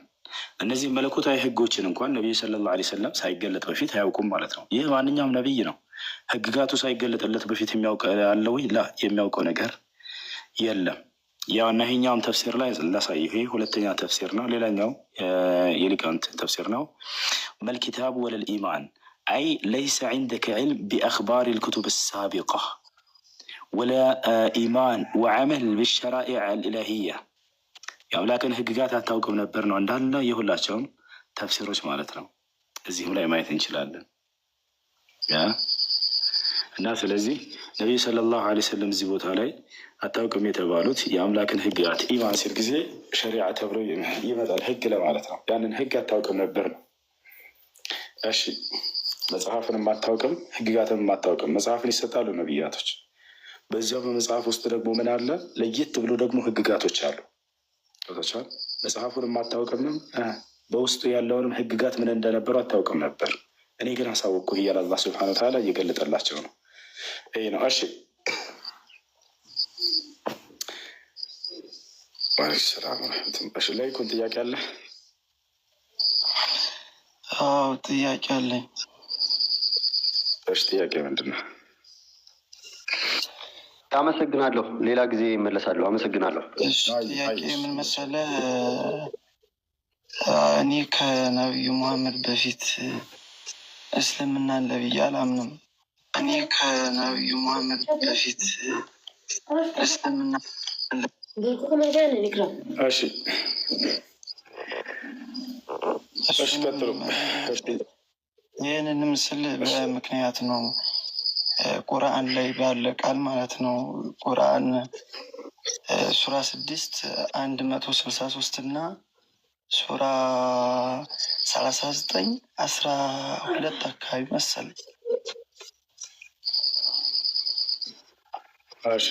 እነዚህ መለኮታዊ ህጎችን እንኳን ነቢዩ ሰለላሁ ዐለይሂ ወሰለም ሳይገለጥ በፊት አያውቁም ማለት ነው። ይህ ማንኛውም ነቢይ ነው። ህግጋቱ ሳይገለጥለት በፊት የሚያውቅ አለ ወይ? ላ የሚያውቀው ነገር የለም። ያው እና ይሄኛውም ተፍሲር ላይ ላሳይ። ይሄ ሁለተኛ ተፍሲር ነው። ሌላኛው የሊቃውንት ተፍሲር ነው። መልኪታብ ወለል ኢማን አይ ለይሰ ዒንደከ ዒልም ቢአኽባሪ ልኩቱብ ሳቢቃ ወላ ኢማን ወዐመል ብሸራኢዕ አልኢላሂያ። የአምላክን ህግጋት አታውቅም ነበር ነው እንዳለ የሁላቸውም ተፍሲሮች ማለት ነው። እዚህም ላይ ማየት እንችላለን። እና ስለዚህ ነቢዩ ሰለላሁ ዐለይሂ ወሰለም እዚህ ቦታ ላይ አታውቅም የተባሉት የአምላክን ህግጋት ኢማን ሲል ጊዜ ሸሪዓ ተብሎ ይመጣል፣ ህግ ለማለት ነው። ያንን ህግ አታውቅም ነበር ነው። እሺ መጽሐፍንም አታውቅም፣ ህግጋትንም አታውቅም። መጽሐፍን ይሰጣሉ ነቢያቶች። በዚያው በመጽሐፍ ውስጥ ደግሞ ምን አለ? ለየት ብሎ ደግሞ ህግጋቶች አሉ። ቶቻል መጽሐፉንም አታውቅምም፣ በውስጡ ያለውንም ህግጋት ምን እንደነበሩ አታውቅም ነበር። እኔ ግን አሳወቅኩህ እያለ አላህ ሱብሓነሁ ወተዓላ እየገለጠላቸው ነው። ይህ ነው። እሺ ዋሌኩም ሰላም ረመቱላ። እሺ ላይ ኩን ጥያቄ አለ? አዎ ጥያቄ አለኝ። እሺ ጥያቄ ምንድን ነው? አመሰግናለሁ። ሌላ ጊዜ እመለሳለሁ። አመሰግናለሁ። እሺ ጥያቄ ምን መሰለህ? እኔ ከነቢዩ መሐመድ በፊት እስልምና አለ ብዬ አላምንም። እኔ ከነቢዩ መሐመድ በፊት እስልምና እሺ እሺ ቀጥሉ። ይህንን ምስል በምክንያት ነው ቁርአን ላይ ባለ ቃል ማለት ነው። ቁርአን ሱራ 6 163 እና ሱራ 39 12 አካባቢ መሰለኝ። እሺ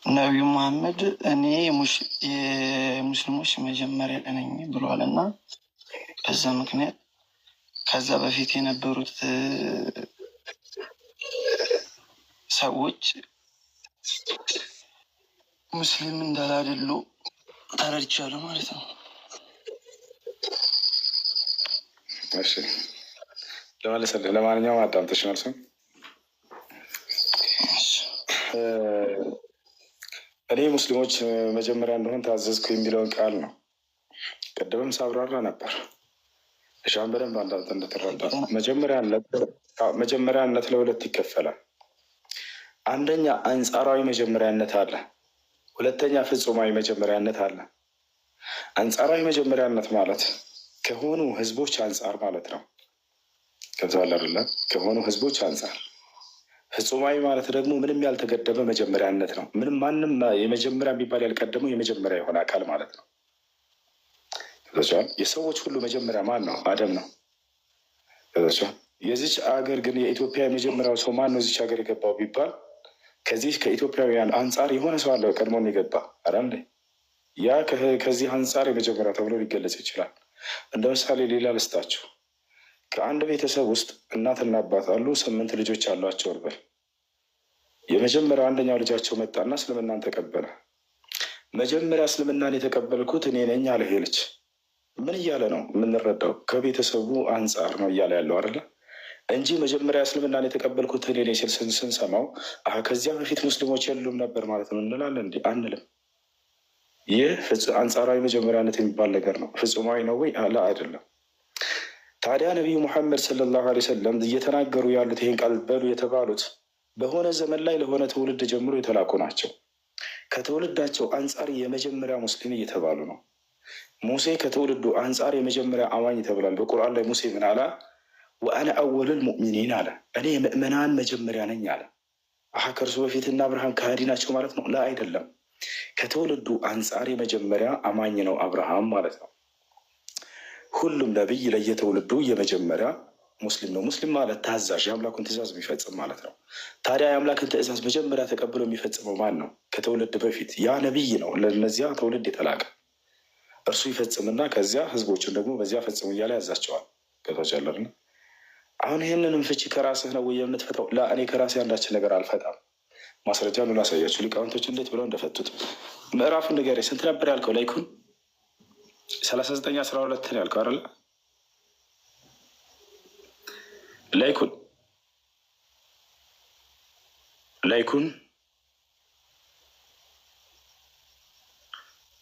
ነቢዩ መሐመድ እኔ የሙስሊሞች መጀመሪያ ነኝ ብሏል እና በዛ ምክንያት ከዛ በፊት የነበሩት ሰዎች ሙስሊም እንዳላደሉ ተረድቻለሁ ማለት ነው። እሺ ለማለሰልህ ለማንኛውም አዳምጠሽ መልስም እኔ ሙስሊሞች መጀመሪያ እንደሆን ታዘዝኩ የሚለውን ቃል ነው። ቅድምም ሳብራራ ነበር። እሻን በደንብ አንዳንተ እንደተረዳ መጀመሪያነት ለሁለት ይከፈላል። አንደኛ አንጻራዊ መጀመሪያነት አለ፣ ሁለተኛ ፍጹማዊ መጀመሪያነት አለ። አንጻራዊ መጀመሪያነት ማለት ከሆኑ ህዝቦች አንጻር ማለት ነው። ገብተዋል አይደለ? ከሆኑ ህዝቦች አንጻር። ፍጹማዊ ማለት ደግሞ ምንም ያልተገደበ መጀመሪያነት ነው። ምንም ማንም የመጀመሪያ የሚባል ያልቀደመው የመጀመሪያ የሆነ አካል ማለት ነው። ገብተዋል? የሰዎች ሁሉ መጀመሪያ ማን ነው? አደም ነው። ገብተዋል? የዚች አገር ግን የኢትዮጵያ የመጀመሪያው ሰው ማን ነው? እዚች ሀገር የገባው ቢባል ከዚህ ከኢትዮጵያውያን አንጻር የሆነ ሰው አለው ቀድሞም የገባ አዳንዴ ያ ከዚህ አንጻር የመጀመሪያ ተብሎ ሊገለጽ ይችላል። እንደ ምሳሌ ሌላ ልስጣችሁ። ከአንድ ቤተሰብ ውስጥ እናትና አባት አሉ። 8 ልጆች አሏቸው እርበል። የመጀመሪያው አንደኛው ልጃቸው መጣና እስልምናን ተቀበለ። መጀመሪያ እስልምናን የተቀበልኩት እኔ ነኝ አለ። ይሄ ልጅ ምን እያለ ነው የምንረዳው? ከቤተሰቡ አንጻር ነው እያለ ያለው አይደለ እንጂ መጀመሪያ እስልምናን የተቀበልኩት እኔ ነኝ ሲል ስንሰማው ከዚያ በፊት ሙስሊሞች የሉም ነበር ማለት ነው እንላለን? እንዲህ አንልም። ይህ አንጻራዊ መጀመሪያነት የሚባል ነገር ነው። ፍጹማዊ ነው ወይ? አላ አይደለም። ታዲያ ነቢዩ ሙሐመድ ሰለላሁ ዐለይሂ ወሰለም እየተናገሩ ያሉት ይህን ቃል በሉ የተባሉት በሆነ ዘመን ላይ ለሆነ ትውልድ ጀምሮ የተላኩ ናቸው። ከትውልዳቸው አንጻር የመጀመሪያ ሙስሊም እየተባሉ ነው። ሙሴ ከትውልዱ አንጻር የመጀመሪያ አማኝ ተብሏል። በቁርአን ላይ ሙሴ ምን አለ? ወአነ አወሉል ሙእሚኒን አለ። እኔ የምእመናን መጀመሪያ ነኝ አለ። ከእርሱ በፊትና አብርሃም ከሃዲ ናቸው ማለት ነው? ላ አይደለም። ከትውልዱ አንጻር የመጀመሪያ አማኝ ነው አብርሃም ማለት ነው። ሁሉም ነቢይ ለየትውልዱ የመጀመሪያ ሙስሊም ነው። ሙስሊም ማለት ታዛዥ፣ የአምላኩን ትእዛዝ የሚፈጽም ማለት ነው። ታዲያ የአምላክን ትእዛዝ መጀመሪያ ተቀብሎ የሚፈጽመው ማን ነው? ከትውልድ በፊት ያ ነቢይ ነው። ለእነዚያ ትውልድ የተላከ እርሱ ይፈጽምና ከዚያ ህዝቦችን ደግሞ በዚያ ፈጽሙ እያለ ያዛቸዋል። ገቶቻለር አሁን ይህንንም ፍቺ ከራስህ ነው ወይ የምትፈታው? ላ እኔ ከራሴ አንዳችን ነገር አልፈጣም። ማስረጃ ነው ላሳያችሁ፣ ሊቃውንቶች እንዴት ብለው እንደፈቱት። ምዕራፉን ንገረኝ። ስንት ነበር ያልከው? ላይኩን 39:12 ነው ያልከው አይደለ?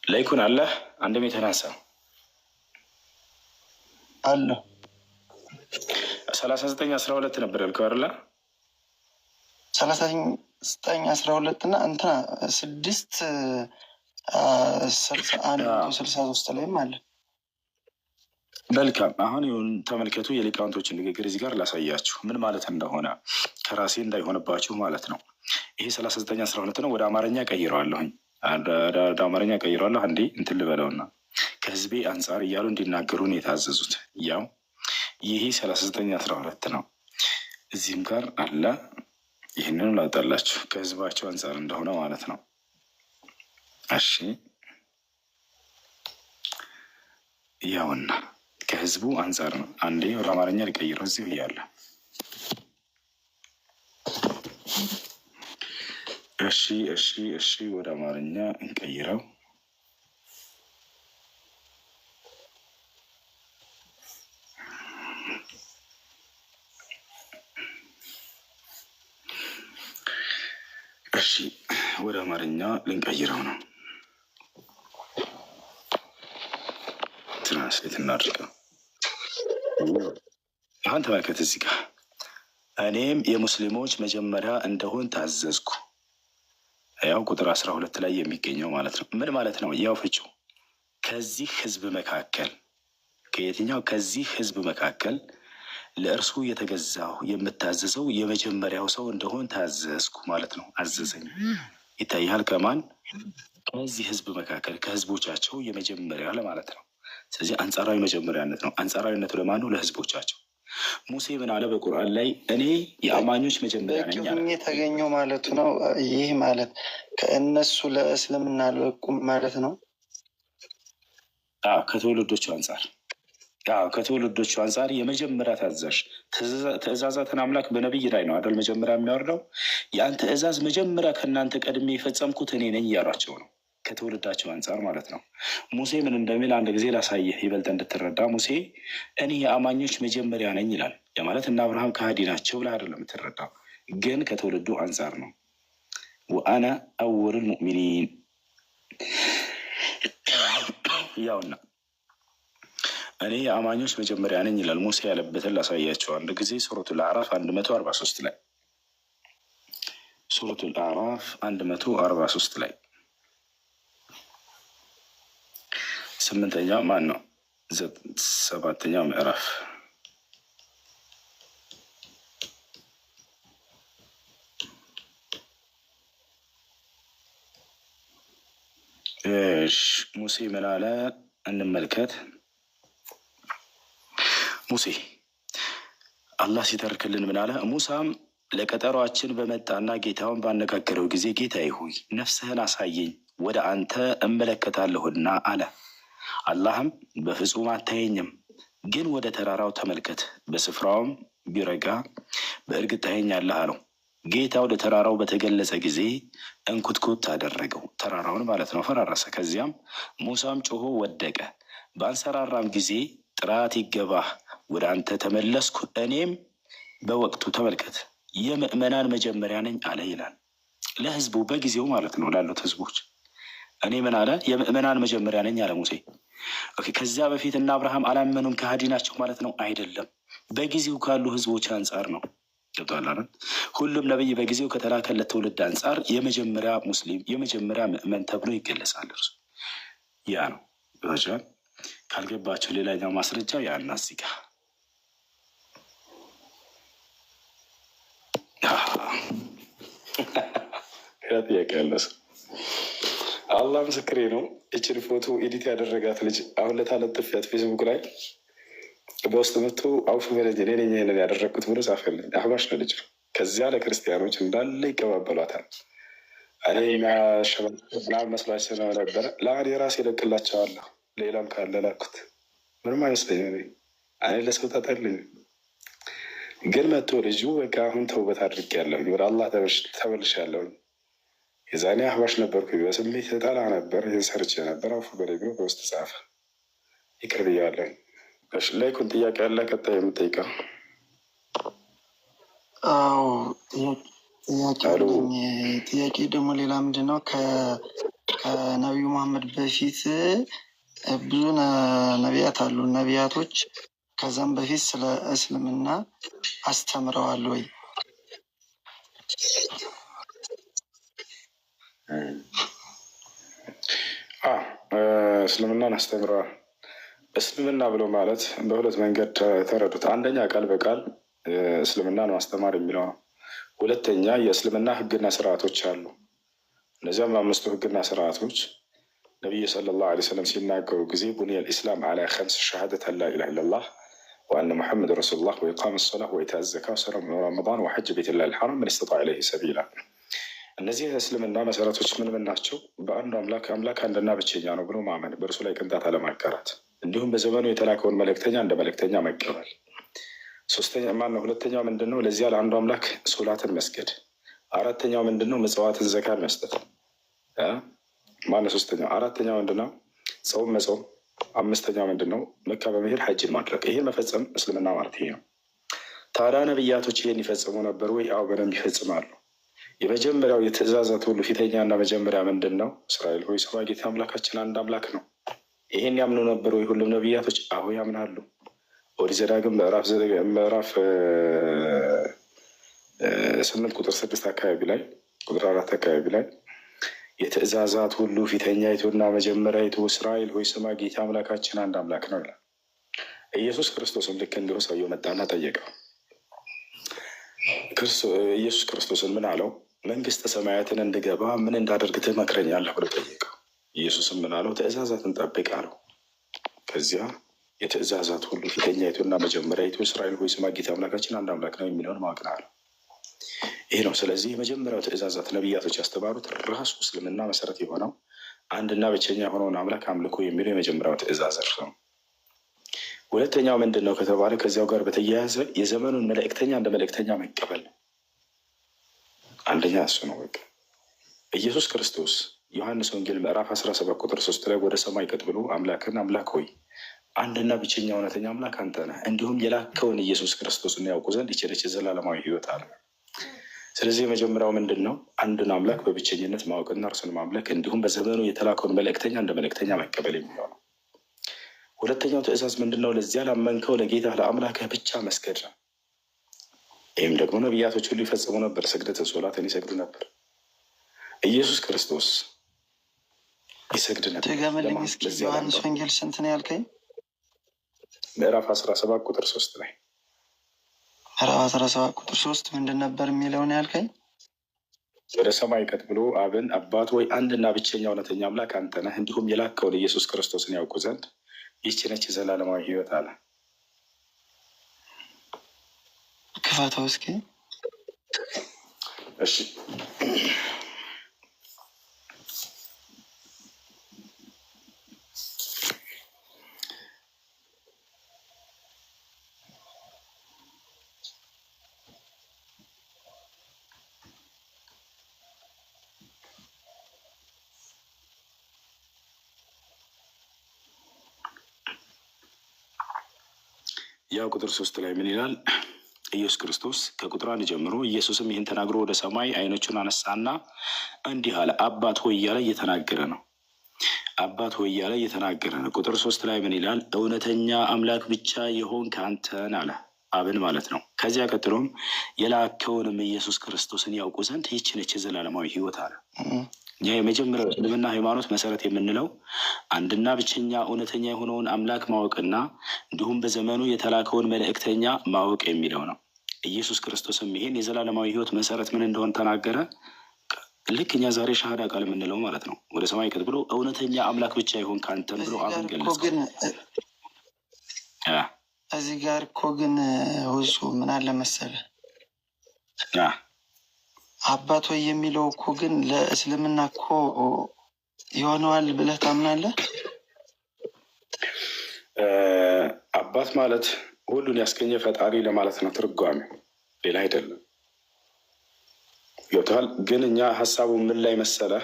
ላይኩን አለ አንድም የተናሳ አለ 39:12 ነበር ያልከው አይደለ? 39:12 እና እንትና 6:61 163 ላይም አለ። መልካም አሁን ተመልከቱ፣ የሊቃውንቶችን ንግግር እዚህ ጋር ላሳያችሁ ምን ማለት እንደሆነ ከራሴ እንዳይሆንባችሁ ማለት ነው። ይሄ 39:12 ነው። ወደ አማርኛ ቀይረዋለሁኝ። ወደ አማርኛ ቀይረዋለሁ። አንዴ እንትን ልበለውና ከህዝቤ አንጻር እያሉ እንዲናገሩ ነው የታዘዙት። ያው ይሄ 39:12 ነው። እዚህም ጋር አለ። ይህንን ላውጣላችሁ ከህዝባቸው አንጻር እንደሆነ ማለት ነው። እሺ ያውና ከህዝቡ አንጻር ነው። አንዴ ወደ አማርኛ ሊቀይረው እዚሁ እያለ እሺ ወደ አማርኛ እንቀይረው። እሺ ወደ አማርኛ ልንቀይረው ነው። ትራንስሌት እናድርገው። አሁን ተመልከት እዚህ ጋር እኔም የሙስሊሞች መጀመሪያ እንደሆን ታዘዝኩ። ያው ቁጥር 12 ላይ የሚገኘው ማለት ነው። ምን ማለት ነው? ያው ፍቹ ከዚህ ህዝብ መካከል ከየትኛው ከዚህ ህዝብ መካከል ለእርሱ የተገዛሁ የምታዘዘው የመጀመሪያው ሰው እንደሆን ታዘዝኩ ማለት ነው። አዘዘኝ ይታያል። ከማን? ከዚህ ህዝብ መካከል ከህዝቦቻቸው የመጀመሪያ ለማለት ነው። ስለዚህ አንጻራዊ መጀመሪያነት ነው። አንጻራዊነቱ ለማን ነው? ለህዝቦቻቸው። ሙሴ ምን አለ በቁርአን ላይ? እኔ የአማኞች መጀመሪያ ነኝ አለ። የተገኘው ማለቱ ነው። ይህ ማለት ከእነሱ ለእስልምና አልበቁም ማለት ነው። ከትውልዶቹ አንጻር ከትውልዶቹ አንጻር የመጀመሪያ ታዛዥ ትእዛዛትን አምላክ በነቢይ ላይ ነው አይደል መጀመሪያ የሚያወርደው። ያን ትእዛዝ መጀመሪያ ከእናንተ ቀድሜ የፈጸምኩት እኔ ነኝ እያሏቸው ነው። ከትውልዳቸው አንጻር ማለት ነው። ሙሴ ምን እንደሚል አንድ ጊዜ ላሳየህ ይበልጥ እንድትረዳ። ሙሴ እኔ የአማኞች መጀመሪያ ነኝ ይላል። ማለት እና አብርሃም ከሃዲ ናቸው ብለህ አይደለም የምትረዳው፣ ግን ከትውልዱ አንጻር ነው። ወአነ አወሉል ሙእሚኒን ያውና እኔ የአማኞች መጀመሪያ ነኝ ይላል። ሙሴ ያለበትን ላሳያቸው አንድ ጊዜ ሱረቱል አዕራፍ 143 ላይ ሱረቱል አዕራፍ 143 ላይ 8ኛው ማን ነው? 7ኛው ምዕራፍ ሙሴ ምን አለ እንመልከት። ሙሴ አላህ ሲተርክልን ምን አለ? ሙሳም ለቀጠሯችን በመጣና ጌታውን ባነጋገረው ጊዜ ጌታዬ ሆይ ነፍስህን አሳየኝ ወደ አንተ እመለከታለሁና አለ። አላህም በፍጹም አታየኝም፣ ግን ወደ ተራራው ተመልከት፣ በስፍራውም ቢረጋ በእርግጥ ታየኛለህ አለው። ጌታ ወደ ተራራው በተገለጸ ጊዜ እንኩትኩት አደረገው፣ ተራራውን ማለት ነው፣ ፈራረሰ። ከዚያም ሙሳም ጮሆ ወደቀ። በአንሰራራም ጊዜ ጥራት ይገባህ፣ ወደ አንተ ተመለስኩ፣ እኔም በወቅቱ ተመልከት የምዕመናን መጀመሪያ ነኝ አለ ይላል። ለህዝቡ በጊዜው ማለት ነው ላሉት ህዝቦች እኔ ምን አለ? የምዕመናን መጀመሪያ ነኝ አለ ሙሴ። ከዚያ በፊት እና አብርሃም አላመኑም ከሃዲ ናቸው ማለት ነው አይደለም። በጊዜው ካሉ ህዝቦች አንጻር ነው። ገብቶሃል? ሁሉም ነብይ በጊዜው ከተላከለት ትውልድ አንጻር የመጀመሪያ ሙስሊም የመጀመሪያ ምዕመን ተብሎ ይገለጻል። እርሱ ያ ነው ይሆናል። ካልገባቸው ሌላኛው ማስረጃ ያና እዚህ ጋር ጥያቄ ያለ ሰው አላህ ምስክሬ ነው። እችን ፎቶ ኤዲት ያደረጋት ልጅ አሁን ለታለጥፊያት ፌስቡክ ላይ በውስጥ መጥቶ አውፍ በለኝ እኔ ነኝ ይሄንን ያደረግኩት ብሎ ጻፈልኝ። አህባሽ ነው ልጅ። ከዚያ ለክርስቲያኖች እንዳለ ይቀባበሏታል። እኔ ምናምን መስሏቸው ነው ነበረ። ለአን የራሴ እለቅላቸዋለሁ። ሌላም ካለ ላኩት። ምንም አይመስለኝም። እኔ ለሰው ታጠልኝ ግን መጥቶ ልጁ በቃ አሁን ተውበት አድርጌያለሁኝ ወደ አላህ ተመልሻለሁኝ። የዛኔ አህባሽ ነበርኩ፣ በስሜት ጠላ ነበር፣ ይህን ሰርቼ ነበር፣ አውፍ በላይ ብሎ በውስጥ ጻፈ። ይቅር ብያለሁኝ። ላይኩን ጥያቄ ያለ ቀጣይ የምጠይቀው ጥያቄ ደግሞ ሌላ ምንድን ነው? ከነቢዩ መሐመድ በፊት ብዙ ነቢያት አሉ። ነቢያቶች ከዛም በፊት ስለ እስልምና አስተምረዋል ወይ? እስልምናን አስተምረዋል። እስልምና ብሎ ማለት በሁለት መንገድ ተረዱት። አንደኛ ቃል በቃል እስልምናን ማስተማር የሚለው ነው። ሁለተኛ የእስልምና ህግና ስርዓቶች አሉ። እነዚያም አምስቱ ህግና ስርዓቶች ነቢዩ ሰለላሁ ዐለይሂ ወሰለም ሲናገሩ ጊዜ ቡኒየ ልኢስላም ዐላ ኸምስ ሸሃደት አን ላ ኢላሀ ኢለላህ ወአነ ሙሐመድ ረሱሉላህ ወኢቃመ ሰላህ ወኢታእ ዘካ ወሰውም ረመዳን ወሐጅ ቤይቲላሂል ሐረም መን ኢስተጣዐ ኢለይሂ ሰቢላ። እነዚህ የእስልምና መሰረቶች ምን ምን ናቸው? በአንዱ አምላክ አንድና ብቸኛ ነው ብሎ ማመን፣ በእርሱ ላይ ቅንጣት አለማጋራት፣ እንዲሁም በዘመኑ የተላከውን መልእክተኛ እንደ መልእክተኛ መቀበል። ሁለተኛው ምንድን ነው? ለዚያ ለአንዱ አምላክ ሶላትን መስገድ። አራተኛው ምንድን ነው? ምጽዋትን ዘካን መስጠት። ሶስተኛው አራተኛው ምንድን ነው? ጾም መጾም። አምስተኛው ምንድን ነው? መካ በመሄድ ሐጅን ማድረግ። ይሄን መፈጸም እስልምና ማለት ይሄ ነው። ታዲያ ነቢያቶች ይሄን ይፈጽሙ ነበር ወይ? አዎ በደንብ ይፈጽማሉ። የመጀመሪያው የትእዛዛት ሁሉ ፊተኛና መጀመሪያ ምንድን ነው? እስራኤል ሆይ ስማ ጌታ አምላካችን አንድ አምላክ ነው። ይሄን ያምኑ ነበር ወይ ሁሉም ነቢያቶች? አዎ ያምናሉ። ኦሪት ዘዳግም ምዕራፍ 8 ቁጥር 6 አካባቢ ላይ ቁጥር 4 አካባቢ ላይ የትእዛዛት ሁሉ ፊተኛይቱና መጀመሪያይቱ እስራኤል ሆይ ስማ ጌታ አምላካችን አንድ አምላክ ነው ይላል። ኢየሱስ ክርስቶስም ልክ እንዲሁ ሰውየው መጣና ጠየቀው። ኢየሱስ ክርስቶስን ምን አለው? መንግስተ ሰማያትን እንድገባ ምን እንዳደርግ ትመክረኛለህ ብሎ ጠየቀው። ኢየሱስም ምን አለው? ትእዛዛትን ጠብቅ አለው። ከዚያ የትእዛዛት ሁሉ ፊተኛይቱና መጀመሪያይቱ እስራኤል ሆይ ስማ ጌታ አምላካችን አንድ አምላክ ነው የሚለውን ማወቅ ነው አለው። ይህ ነው። ስለዚህ የመጀመሪያው ትእዛዛት ነቢያቶች ያስተማሩት ራሱ እስልምና መሰረት የሆነው አንድና ብቸኛ የሆነውን አምላክ አምልኮ የሚለው የመጀመሪያው ትእዛዝ ነው። ሁለተኛው ምንድን ነው ከተባለ ከዚያው ጋር በተያያዘ የዘመኑን መልእክተኛ እንደ መልእክተኛ መቀበል ነው። አንደኛ እሱ ነው። በቃ ኢየሱስ ክርስቶስ ዮሐንስ ወንጌል ምዕራፍ 17 ቁጥር 3 ላይ ወደ ሰማይ ቀጥ ብሎ አምላክን አምላክ ሆይ አንድና ብቸኛ እውነተኛ አምላክ አንተ ነህ፣ እንዲሁም የላከውን ኢየሱስ ክርስቶስን ያውቁ ዘንድ ይችለች የዘላለማዊ ህይወት አለ። ስለዚህ የመጀመሪያው ምንድን ነው? አንድን አምላክ በብቸኝነት ማወቅና እርሱን ማምለክ እንዲሁም በዘመኑ የተላከውን መልእክተኛ እንደ መልእክተኛ መቀበል የሚለው ነው። ሁለተኛው ትእዛዝ ምንድን ነው? ለዚያ ላመንከው ለጌታ ለአምላክህ ብቻ መስገድ ነው። ይህም ደግሞ ነቢያቶች ሁሉ ይፈጽሙ ነበር። ስግደትን፣ ሶላትን ይሰግዱ ነበር። ኢየሱስ ክርስቶስ ይሰግድ ነበር። ትገመልኝ እስኪ ዮሐንስ ወንጌል ስንት ነው ያልከኝ? ምዕራፍ 17 ቁጥር 3 ላይ ምዕራፍ 17 ቁጥር 3 ምንድን ነበር የሚለውን ያልከኝ? ወደ ሰማይ ቀጥ ብሎ አብን አባት ወይ አንድና ብቸኛ እውነተኛ አምላክ አንተ ነህ፣ እንዲሁም የላከውን ኢየሱስ ክርስቶስን ያውቁ ዘንድ ይህች ነች የዘላለማዊ ህይወት አለ። ክፈተው እስኪ። እሺ ያው ቁጥር 3 ላይ ምን ይላል? ኢየሱስ ክርስቶስ ከቁጥር 1 ጀምሮ ኢየሱስም ይህን ተናግሮ ወደ ሰማይ አይኖቹን አነሳና እንዲህ አለ። አባት ሆይ እያለ እየተናገረ ነው። አባት ሆይ እያለ እየተናገረ ነው። ቁጥር 3 ላይ ምን ይላል? እውነተኛ አምላክ ብቻ የሆንክ አንተን አለ፣ አብን ማለት ነው። ከዚያ ቀጥሎም የላከውንም ኢየሱስ ክርስቶስን ያውቁ ዘንድ ይህች ነች የዘላለማዊ ህይወት አለ። እኛ የመጀመሪያው እስልምና ሃይማኖት መሰረት የምንለው አንድና ብቸኛ እውነተኛ የሆነውን አምላክ ማወቅና እንዲሁም በዘመኑ የተላከውን መልእክተኛ ማወቅ የሚለው ነው። ኢየሱስ ክርስቶስም ይሄን የዘላለማዊ ህይወት መሰረት ምን እንደሆን ተናገረ። ልክ እኛ ዛሬ ሻሃዳ ቃል የምንለው ማለት ነው። ወደ ሰማይ ቀጥ ብሎ እውነተኛ አምላክ ብቻ ይሆን ከአንተን ብሎ አብን ገለጸ። እዚህ ጋር እኮ ግን ሁሱ ምን አለ መሰለህ አባት ወይ የሚለው እኮ ግን ለእስልምና እኮ ይሆነዋል ብለህ ታምናለህ? አባት ማለት ሁሉን ያስገኘ ፈጣሪ ለማለት ነው ትርጓሜ፣ ሌላ አይደለም። ገብቶሃል? ግን እኛ ሀሳቡ ምን ላይ መሰለህ?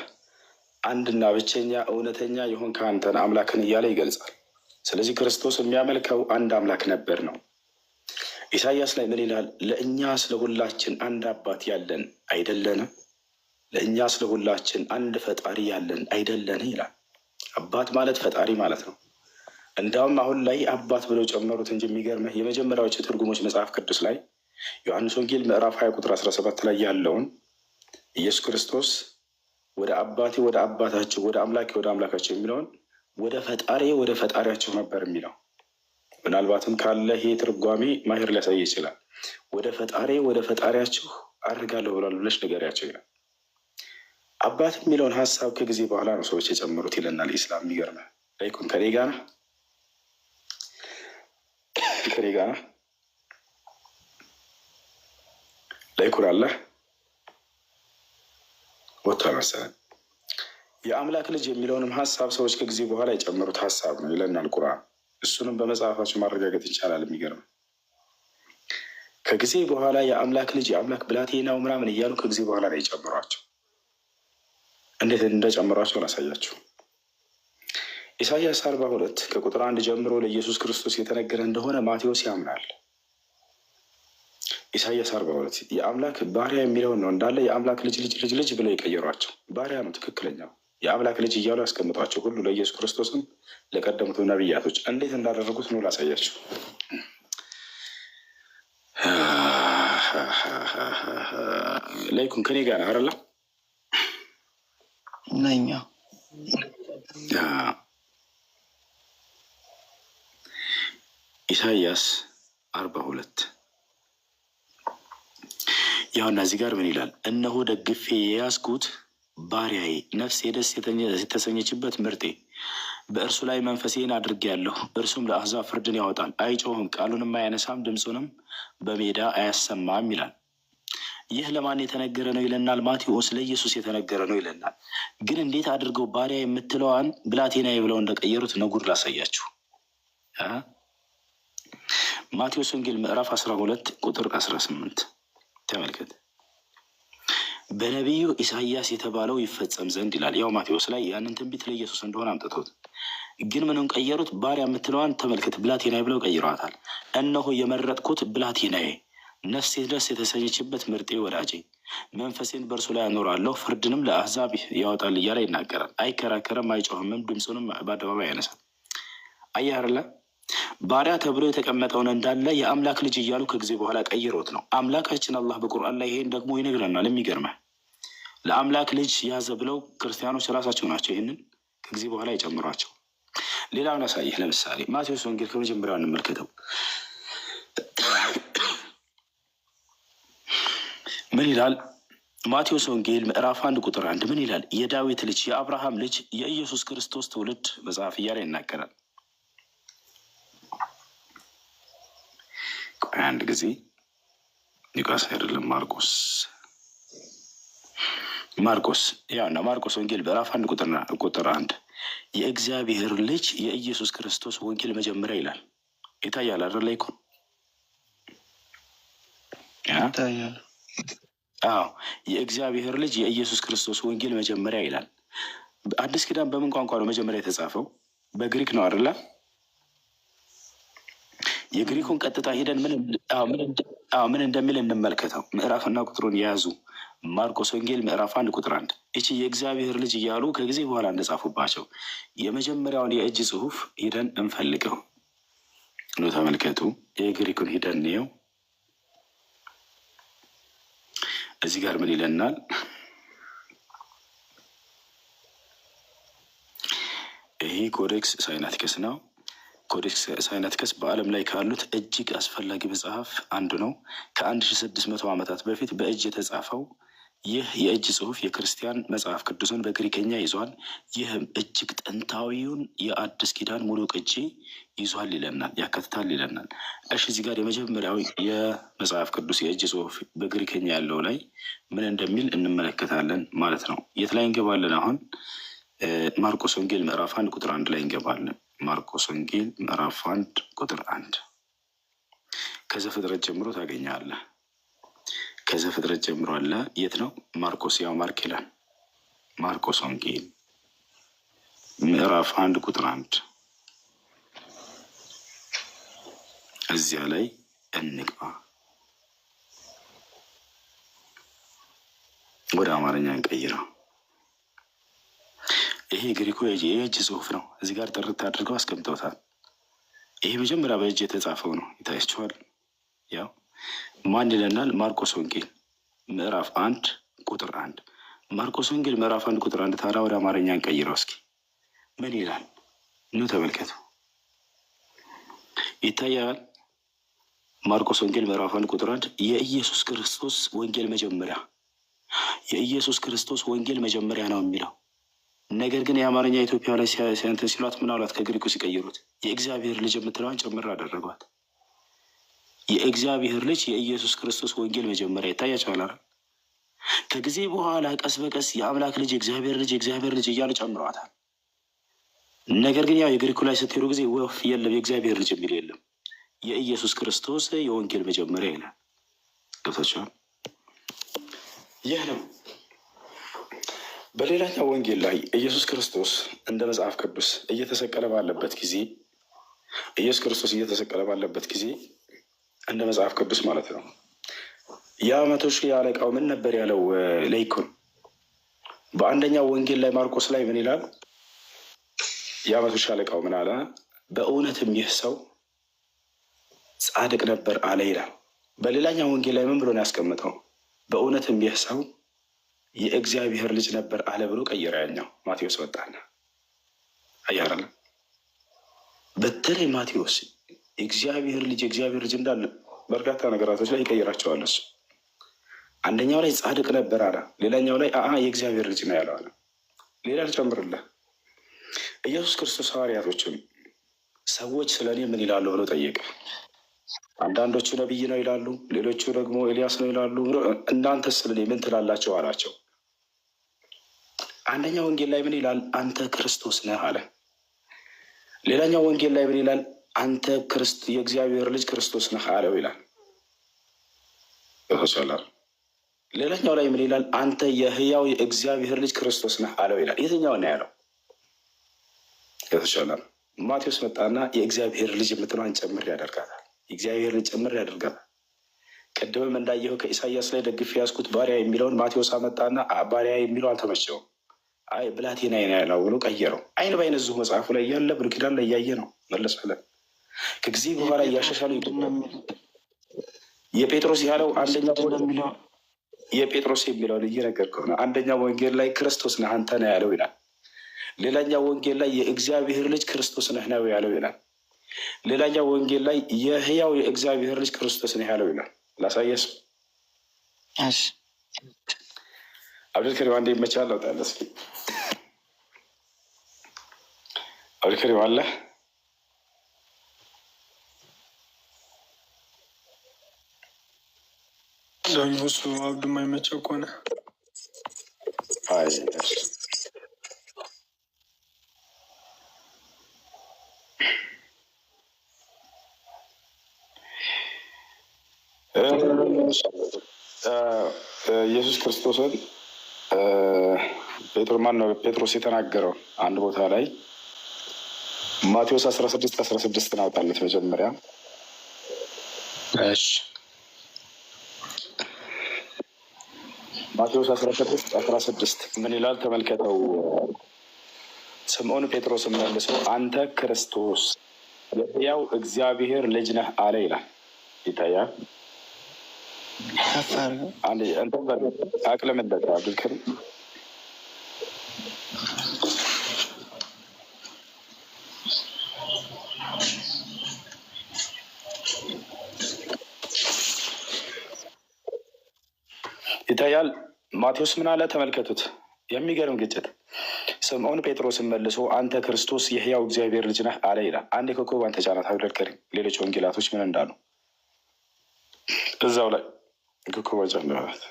አንድና ብቸኛ እውነተኛ የሆንክ አንተን አምላክን እያለ ይገልጻል። ስለዚህ ክርስቶስ የሚያመልከው አንድ አምላክ ነበር ነው። ኢሳያስ ላይ ምን ይላል? ለእኛ ስለሁላችን አንድ አባት ያለን አይደለን? ለእኛ ስለሁላችን አንድ ፈጣሪ ያለን አይደለን ይላል። አባት ማለት ፈጣሪ ማለት ነው። እንዳውም አሁን ላይ አባት ብለው ጨመሩት እንጂ የሚገርምህ የመጀመሪያዎቹ ትርጉሞች መጽሐፍ ቅዱስ ላይ ዮሐንስ ወንጌል ምዕራፍ 20 ቁጥር 17 ላይ ያለውን ኢየሱስ ክርስቶስ ወደ አባቴ ወደ አባታቸው፣ ወደ አምላኬ ወደ አምላካቸው የሚለውን ወደ ፈጣሪ ወደ ፈጣሪያቸው ነበር የሚለው። ምናልባትም ካለ ይሄ ትርጓሜ ማሄር ሊያሳይ ይችላል። ወደ ፈጣሪያችሁ አድርጋለሁ ብሏል ብለሽ ንገሪያቸው ይላል። አባት የሚለውን ሀሳብ ከጊዜ በኋላ ነው ሰዎች የጨመሩት ይለናል ኢስላም። የሚገርምህ ላይኩን ከኔ ጋር ነህ ላይኩን አለ ወጥቷል መሰለኝ። የአምላክ ልጅ የሚለውንም ሀሳብ ሰዎች ከጊዜ በኋላ የጨመሩት ሀሳብ ነው ይለናል ቁርአን። እሱንም በመጽሐፋቸው ማረጋገጥ ይቻላል። የሚገርም ከጊዜ በኋላ የአምላክ ልጅ የአምላክ ብላቴናው ምናምን እያሉ ከጊዜ በኋላ ነው የጨመሯቸው። እንዴት እንደጨመሯቸው ላሳያችሁ። ኢሳያስ 42 ከቁጥር 1 ጀምሮ ለኢየሱስ ክርስቶስ የተነገረ እንደሆነ ማቴዎስ ያምናል። ኢሳያስ 42 የአምላክ ባሪያ የሚለውን ነው እንዳለ የአምላክ ልጅ ልጅ ልጅ ልጅ ብለው የቀየሯቸው። ባሪያ ነው ትክክለኛው። የአምላክ ልጅ እያሉ ያስቀምጧቸው ሁሉ ለኢየሱስ ክርስቶስም ለቀደሙት ነቢያቶች እንዴት እንዳደረጉት ነው ላሳያችሁ። ላይኩን ከኔ ጋር አረላ ነኛ ኢሳያስ 42 ያውና እዚህ ጋር ምን ይላል? እነሆ ደግፌ የያዝኩት ባሪያዬ፣ ነፍሴ ደስ የተሰኘችበት ምርጤ፣ በእርሱ ላይ መንፈሴን አድርጌያለሁ። እርሱም ለአሕዛብ ፍርድን ያወጣል። አይጮህም፣ ቃሉንም አያነሳም፣ ድምፁንም በሜዳ አያሰማም ይላል። ይህ ለማን የተነገረ ነው ይለናል? ማቴዎስ ለኢየሱስ የተነገረ ነው ይለናል። ግን እንዴት አድርገው ባሪያ የምትለዋን ብላቴናዬ ብለው እንደቀየሩት ነጉድ ላሳያችሁ። ማቴዎስ ወንጌል ምዕራፍ 12 ቁጥር 18 ተመልከት። በነቢዩ ኢሳያስ የተባለው ይፈጸም ዘንድ ይላል። ያው ማቴዎስ ላይ ያንን ትንቢት ለኢየሱስ እንደሆነ አምጥቶት፣ ግን ምንም ቀየሩት። ባሪያ የምትለዋን ተመልከት፣ ብላቴናዬ ብለው ቀይረዋታል። እነሆ የመረጥኩት ብላቴናዬ፣ ነፍሴ ደስ የተሰኘችበት ምርጤ ወዳጄ፣ መንፈሴን በእርሱ ላይ አኖራለሁ፣ ፍርድንም ለአሕዛብ ያወጣል እያለ ይናገራል። አይከራከርም፣ አይጮህምም፣ ድምፁንም በአደባባይ ያነሳል። አየህ አይደለ? ባሪያ ተብሎ የተቀመጠውን እንዳለ የአምላክ ልጅ እያሉ ከጊዜ በኋላ ቀይሮት ነው። አምላካችን አላህ በቁርአን ላይ ይሄን ደግሞ ይነግረናል። የሚገርመህ ለአምላክ ልጅ ያዘ ብለው ክርስቲያኖች ራሳቸው ናቸው ይህንን ከጊዜ በኋላ የጨምሯቸው። ሌላውን ያሳይህ። ለምሳሌ ማቴዎስ ወንጌል ከመጀመሪያው እንመልከተው። ምን ይላል? ማቴዎስ ወንጌል ምዕራፍ 1 ቁጥር 1 ምን ይላል? የዳዊት ልጅ የአብርሃም ልጅ የኢየሱስ ክርስቶስ ትውልድ መጽሐፍ እያለ ይናገራል። አንድ ጊዜ ሉቃስ አይደለም ማርቆስ ያውና ማርቆስ ወንጌል ምዕራፍ 1 ቁጥር 1 የእግዚአብሔር ልጅ የኢየሱስ ክርስቶስ ወንጌል መጀመሪያ ይላል። ይታያል አይደል? ላይ እኮ ይታያል። አዎ የእግዚአብሔር ልጅ የኢየሱስ ክርስቶስ ወንጌል መጀመሪያ ይላል። አዲስ ኪዳን በምን ቋንቋ ነው መጀመሪያ የተጻፈው? በግሪክ ነው አይደለ? የግሪኩን ቀጥታ ሄደን ምን እንደሚል እንመልከተው። ምዕራፍና ቁጥሩን የያዙ ማርቆስ ወንጌል ምዕራፍ 1 ቁጥር 1 ይቺ የእግዚአብሔር ልጅ እያሉ ከጊዜ በኋላ እንደጻፉባቸው የመጀመሪያውን የእጅ ጽሑፍ ሂደን እንፈልገው ነው። ተመልከቱ። የግሪኩን ሂደን እንየው። እዚህ ጋር ምን ይለናል? ይሄ ኮዴክስ ሳይናቲከስ ነው። ኮዴክስ ሳይናቲከስ በዓለም ላይ ካሉት እጅግ አስፈላጊ መጽሐፍ አንዱ ነው። ከ1600 ዓመታት በፊት በእጅ የተጻፈው ይህ የእጅ ጽሑፍ የክርስቲያን መጽሐፍ ቅዱስን በግሪከኛ ይዟል። ይህም እጅግ ጥንታዊውን የአዲስ ኪዳን ሙሉ ቅጂ ይዟል ይለናል፣ ያካትታል ይለናል። እሺ እዚህ ጋር የመጀመሪያው የመጽሐፍ ቅዱስ የእጅ ጽሑፍ በግሪከኛ ያለው ላይ ምን እንደሚል እንመለከታለን ማለት ነው። የት ላይ እንገባለን አሁን? ማርቆስ ወንጌል ምዕራፍ 1 ቁጥር 1 ላይ እንገባለን። ማርቆስ ወንጌል ምዕራፍ 1 ቁጥር 1 ከዘፍጥረት ጀምሮ ታገኛለህ። ከዘፍጥረት ጀምሮ አለ። የት ነው? ማርቆስ ያው ማርክ ይላል። ማርቆስ ወንጌል ምዕራፍ 1 ቁጥር 1 እዚያ ላይ እንግባ። ወደ አማርኛ እንቀይረው። ይሄ ግሪኮ የእጅ ጽሑፍ ነው። እዚህ ጋር ጥርት አድርገው አስቀምጠውታል። ይሄ መጀመሪያ በእጅ የተጻፈው ነው። ይታያችኋል። ያው ማን ይለናል? ማርቆስ ወንጌል ምዕራፍ 1 ቁጥር 1 ማርቆስ ወንጌል ምዕራፍ 1 ቁጥር 1 ታዲያ ወደ አማርኛ እንቀይረው እስኪ ምን ይላል? ኑ ተመልከቱ። ይታያል። ማርቆስ ወንጌል ምዕራፍ 1 ቁጥር 1 የኢየሱስ ክርስቶስ ወንጌል መጀመሪያ፣ የኢየሱስ ክርስቶስ ወንጌል መጀመሪያ ነው የሚለው። ነገር ግን የአማርኛ ኢትዮጵያ ላይ ሲያንትን ሲሏት ምን አሏት? ከግሪኩ ሲቀይሩት የእግዚአብሔር ልጅ የምትለዋን ጭምር አደረጓት። የእግዚአብሔር ልጅ የኢየሱስ ክርስቶስ ወንጌል መጀመሪያ ይታያቸዋል። ከጊዜ በኋላ ቀስ በቀስ የአምላክ ልጅ፣ የእግዚአብሔር ልጅ፣ የእግዚአብሔር ልጅ እያሉ ጨምረዋታል። ነገር ግን ያው የግሪኩ ላይ ስትሄዱ ጊዜ ወፍ የለም፣ የእግዚአብሔር ልጅ የሚል የለም። የኢየሱስ ክርስቶስ የወንጌል መጀመሪያ ይላል። ገብታችኋል? ይህ ነው። በሌላኛው ወንጌል ላይ ኢየሱስ ክርስቶስ እንደ መጽሐፍ ቅዱስ እየተሰቀለ ባለበት ጊዜ ኢየሱስ ክርስቶስ እየተሰቀለ ባለበት ጊዜ እንደ መጽሐፍ ቅዱስ ማለት ነው ያ 100 ሺህ አለቃው ምን ነበር ያለው ለይኩን? በአንደኛው ወንጌል ላይ ማርቆስ ላይ ምን ይላል? ያ 100 ሺህ አለቃው ምን አለ? በእውነትም ይህ ሰው ጻድቅ ነበር አለ ይላል። በሌላኛው ወንጌል ላይ ምን ብሎ ነው ያስቀምጠው? በእውነትም ይህ ሰው የእግዚአብሔር ልጅ ነበር አለ ብሎ ቀየረ። ያኛው ማቴዎስ ወጣና አያረለ። በተለይ ማቴዎስ የእግዚአብሔር ልጅ እንዳለ በርካታ ነገራቶች ላይ ይቀይራቸዋል። እሱ አንደኛው ላይ ጻድቅ ነበር አለ፣ ሌላኛው ላይ የእግዚአብሔር ልጅ ነው ያለው አለ። ሌላ ልጨምርልህ። ኢየሱስ ክርስቶስ ሐዋርያቶችም ሰዎች ስለ እኔ ምን ይላሉ ብሎ ጠየቀ። አንዳንዶቹ ነቢይ ነው ይላሉ፣ ሌሎቹ ደግሞ ኤልያስ ነው ይላሉ። እናንተስ ስለ እኔ ምን ትላላቸው አላቸው። አንደኛው ወንጌል ላይ ምን ይላል? አንተ ክርስቶስ ነህ አለ። ሌላኛው ወንጌል ላይ ምን ይላል? አንተ የእግዚአብሔር ልጅ ክርስቶስ ነህ አለው ይላል። ሌላኛው ላይ ምን ይላል? አንተ የህያው የእግዚአብሔር ልጅ ክርስቶስ ነህ አለው ይላል። የትኛው ነው ያለው? የተሻለ ማቴዎስ መጣና የእግዚአብሔር ልጅ የምትለዋን ጨምር ያደርጋታል። የእግዚአብሔር ልጅ ጨምር ያደርጋታል። ቅድምም እንዳየኸው ከኢሳያስ ላይ ደግፌ ያዝኩት ባሪያ የሚለውን ማቴዎስ አመጣና ባሪያ የሚለው አልተመቸውም። አይ ብላቴና ነው ያለው ብሎ ቀየረው። አይን ባይን እዚሁ መጽሐፉ ላይ እያለ ብሉይ ኪዳን ላይ እያየ ነው መለሳለን። ከጊዜ በኋላ እያሻሻሉ የጴጥሮስ ያለው አንደኛው የጴጥሮስ የሚለውን እየነገርከው ነው። አንደኛው ወንጌል ላይ ክርስቶስ ነህ አንተ ነህ ያለው ይላል። ሌላኛው ወንጌል ላይ የእግዚአብሔር ልጅ ክርስቶስ ነህ ነው ያለው ይላል። ሌላኛው ወንጌል ላይ የህያው የእግዚአብሔር ልጅ ክርስቶስ ነህ ያለው ይላል። ላሳየስ አብዱልከሪም አንዴ ይመቻል። ለውጣለ እስኪ አብዱልከሪም አለ እሱ አብዱ የማይመቸው ከሆነ ኢየሱስ ክርስቶስን ጴጥሮስ የተናገረው አንድ ቦታ ላይ ማቴዎስ 16 አውጣለት መጀመሪያ። ማቴዎስ 16 ምን ይላል? ተመልከተው። ስምዖን ጴጥሮስ መልሶ አንተ ክርስቶስ የሕያው እግዚአብሔር ልጅ ነህ አለ ይላል። ይታያል። አቅልምለት አብዱልከሪም። ይታያል። ማቴዎስ ምን አለ? ተመልከቱት። የሚገርም ግጭት። ስምዖን ጴጥሮስን መልሶ አንተ ክርስቶስ የሕያው እግዚአብሔር ልጅ ነህ አለ ይላል። አንድ ኮከቧን ተጫናት አብዱልከሪም። ሌሎች ወንጌላቶች ምን እንዳሉ እዛው ላይ ኮከቧ ጨምራት።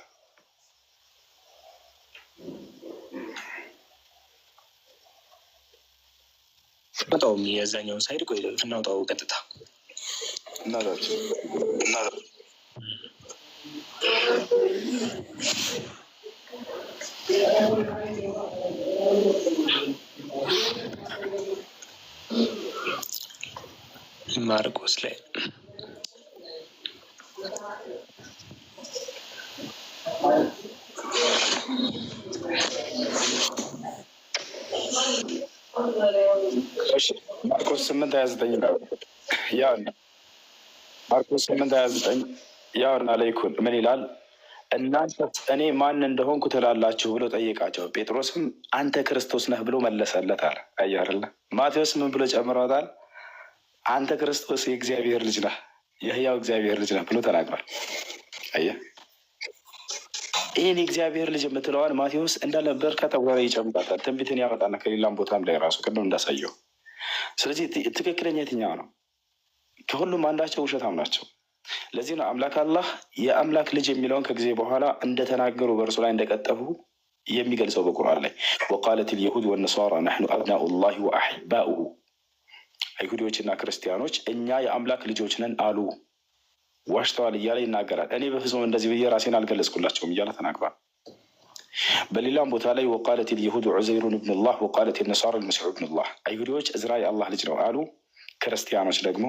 በጣም የዛኛውን ሳይድ ቆይ እናውጣው ቀጥታ እናላችሁ ማርቆስ ላይ ማርቆስ 8:29 ያው ማርቆስ 8:29 ያው እና ለይኩን ምን ይላል? እናንተ እኔ ማን እንደሆንኩ ትላላችሁ ብሎ ጠየቃቸው። ጴጥሮስም አንተ ክርስቶስ ነህ ብሎ መለሰለት አለ። አየህ አይደለ? ማቴዎስ ምን ብሎ ጨምሯታል? አንተ ክርስቶስ የእግዚአብሔር ልጅ ነህ፣ የህያው እግዚአብሔር ልጅ ነህ ብሎ ተናግሯል። አየህ፣ ይህን የእግዚአብሔር ልጅ የምትለዋን ማቴዎስ እንዳለ በርካታ ወሬ ይጨምቃታል። ትንቢትን ያመጣና ከሌላም ቦታም ላይ ራሱ ቅድም እንዳሳየው። ስለዚህ ትክክለኛ የትኛው ነው? ከሁሉም አንዳቸው ውሸታም ናቸው። ለዚህ ነው አምላክ አላህ የአምላክ ልጅ የሚለውን ከጊዜ በኋላ እንደተናገሩ በእርሱ ላይ እንደቀጠፉ የሚገልጸው በቁርአን ላይ ወቃለት ልየሁድ ወነሳራ ናሕኑ አብናኡ ላሂ ወአሕባኡሁ፣ አይሁዶችና ክርስቲያኖች እኛ የአምላክ ልጆች ነን አሉ፣ ዋሽተዋል እያለ ይናገራል። እኔ በፍጹም እንደዚህ ብዬ ራሴን አልገለጽኩላቸውም እያለ ተናግሯል። በሌላም ቦታ ላይ ወቃለት ልየሁድ ዑዘይሩን ብንላህ ወቃለት ነሳራ ልመሲሑ ብንላህ፣ አይሁዶች እዝራ የአላህ ልጅ ነው አሉ፣ ክርስቲያኖች ደግሞ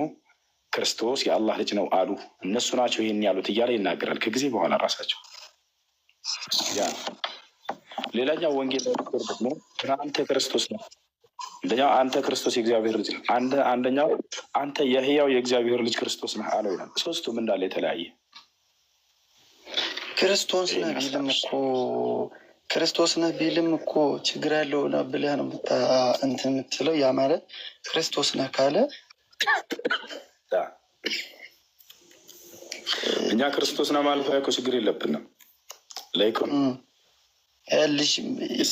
ክርስቶስ የአላህ ልጅ ነው አሉ። እነሱ ናቸው ይህን ያሉት እያለ ይናገራል ከጊዜ በኋላ ራሳቸው። ሌላኛው ወንጌል ደግሞ አንተ ክርስቶስ ነው፣ አንደኛው አንተ ክርስቶስ የእግዚአብሔር ልጅ ነው፣ አንደኛው አንተ የህያው የእግዚአብሔር ልጅ ክርስቶስ ነህ አለው ይላል። ሶስቱም እንዳለ የተለያየ ክርስቶስ ነህ ቢልም እኮ ክርስቶስ ነህ ቢልም እኮ ችግር ያለው ነው ብለህ ነው እንትን የምትለው። ያ ማለት ክርስቶስ ነህ ካለ እኛ ክርስቶስ ነህ ማለት እኮ ችግር የለብንም። ላይኮን ልጅ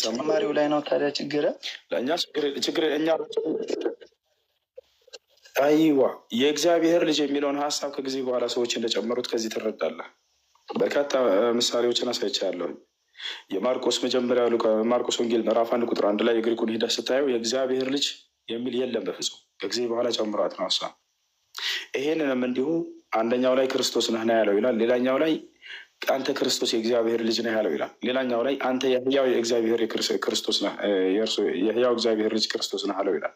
ተማሪው ላይ ነው ታዲያ ችግር ለእኛ ችግር እኛ አይዋ የእግዚአብሔር ልጅ የሚለውን ሀሳብ ከጊዜ በኋላ ሰዎች እንደጨመሩት ከዚህ ትረዳለህ። በርካታ ምሳሌዎችን አሳይቻለሁ። የማርቆስ መጀመሪያ ማርቆስ ወንጌል ምዕራፍ 1 ላይ የግሪኩን ሂደት ስታየው የእግዚአብሔር ልጅ የሚል የለም በፍጹም። ከጊዜ በኋላ ጨምሯት ነው ሀሳብ። ይሄንንም እንዲሁ አንደኛው ላይ ክርስቶስ ነህ ያለው ይላል፣ ሌላኛው ላይ አንተ ክርስቶስ የእግዚአብሔር ልጅ ነህ ያለው ይላል፣ ሌላኛው ላይ አንተ የህያው የእግዚአብሔር ክርስቶስ ነህ የህያው እግዚአብሔር ልጅ ክርስቶስ ነህ አለው ይላል።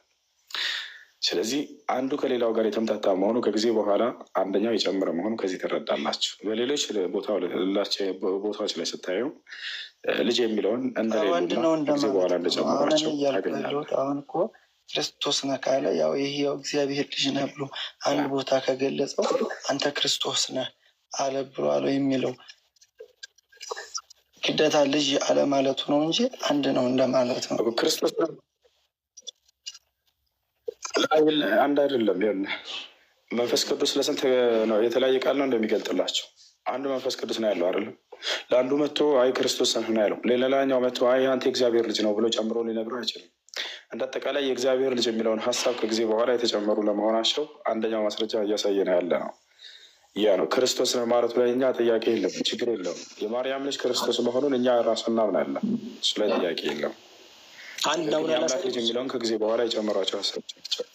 ስለዚህ አንዱ ከሌላው ጋር የተምታታ መሆኑ ከጊዜ በኋላ አንደኛው የጨመረ መሆኑ ከዚህ ትረዳላችሁ። በሌሎች ቦታዎች ላይ ስታየው ልጅ የሚለውን እንደሌለ ጊዜ በኋላ እንደጨመራቸው ታገኛለህ። አሁን እኮ ክርስቶስ ነህ ካለ ያው ይሄው እግዚአብሔር ልጅ ነህ ብሎ አንድ ቦታ ከገለጸው አንተ ክርስቶስ ነህ አለ ብሎ አለው የሚለው ግዴታ ልጅ አለ ማለቱ ነው እንጂ አንድ ነው እንደማለት ነው። ክርስቶስ አንድ አይደለም። መንፈስ ቅዱስ ለስንት ነው የተለያየ ቃል ነው እንደሚገልጥላቸው። አንዱ መንፈስ ቅዱስ ነው ያለው አይደለም። ለአንዱ መጥቶ አይ ክርስቶስ ነው ያለው፣ ሌላኛው መጥቶ አይ አንተ የእግዚአብሔር ልጅ ነው ብሎ ጨምሮ ሊነግረው አይችልም። እንደ አጠቃላይ የእግዚአብሔር ልጅ የሚለውን ሀሳብ ከጊዜ በኋላ የተጨመሩ ለመሆናቸው አንደኛው ማስረጃ እያሳየ ነው ያለ ነው። ያ ነው ክርስቶስ ነው ማለቱ ላይ እኛ ጥያቄ የለም፣ ችግር የለውም። የማርያም ልጅ ክርስቶስ መሆኑን እኛ ራሱ እናምናለን። እሱ ላይ ጥያቄ የለም። የአምላክ ልጅ የሚለውን ከጊዜ በኋላ የጨመሯቸው ሀሳቦች ናቸው።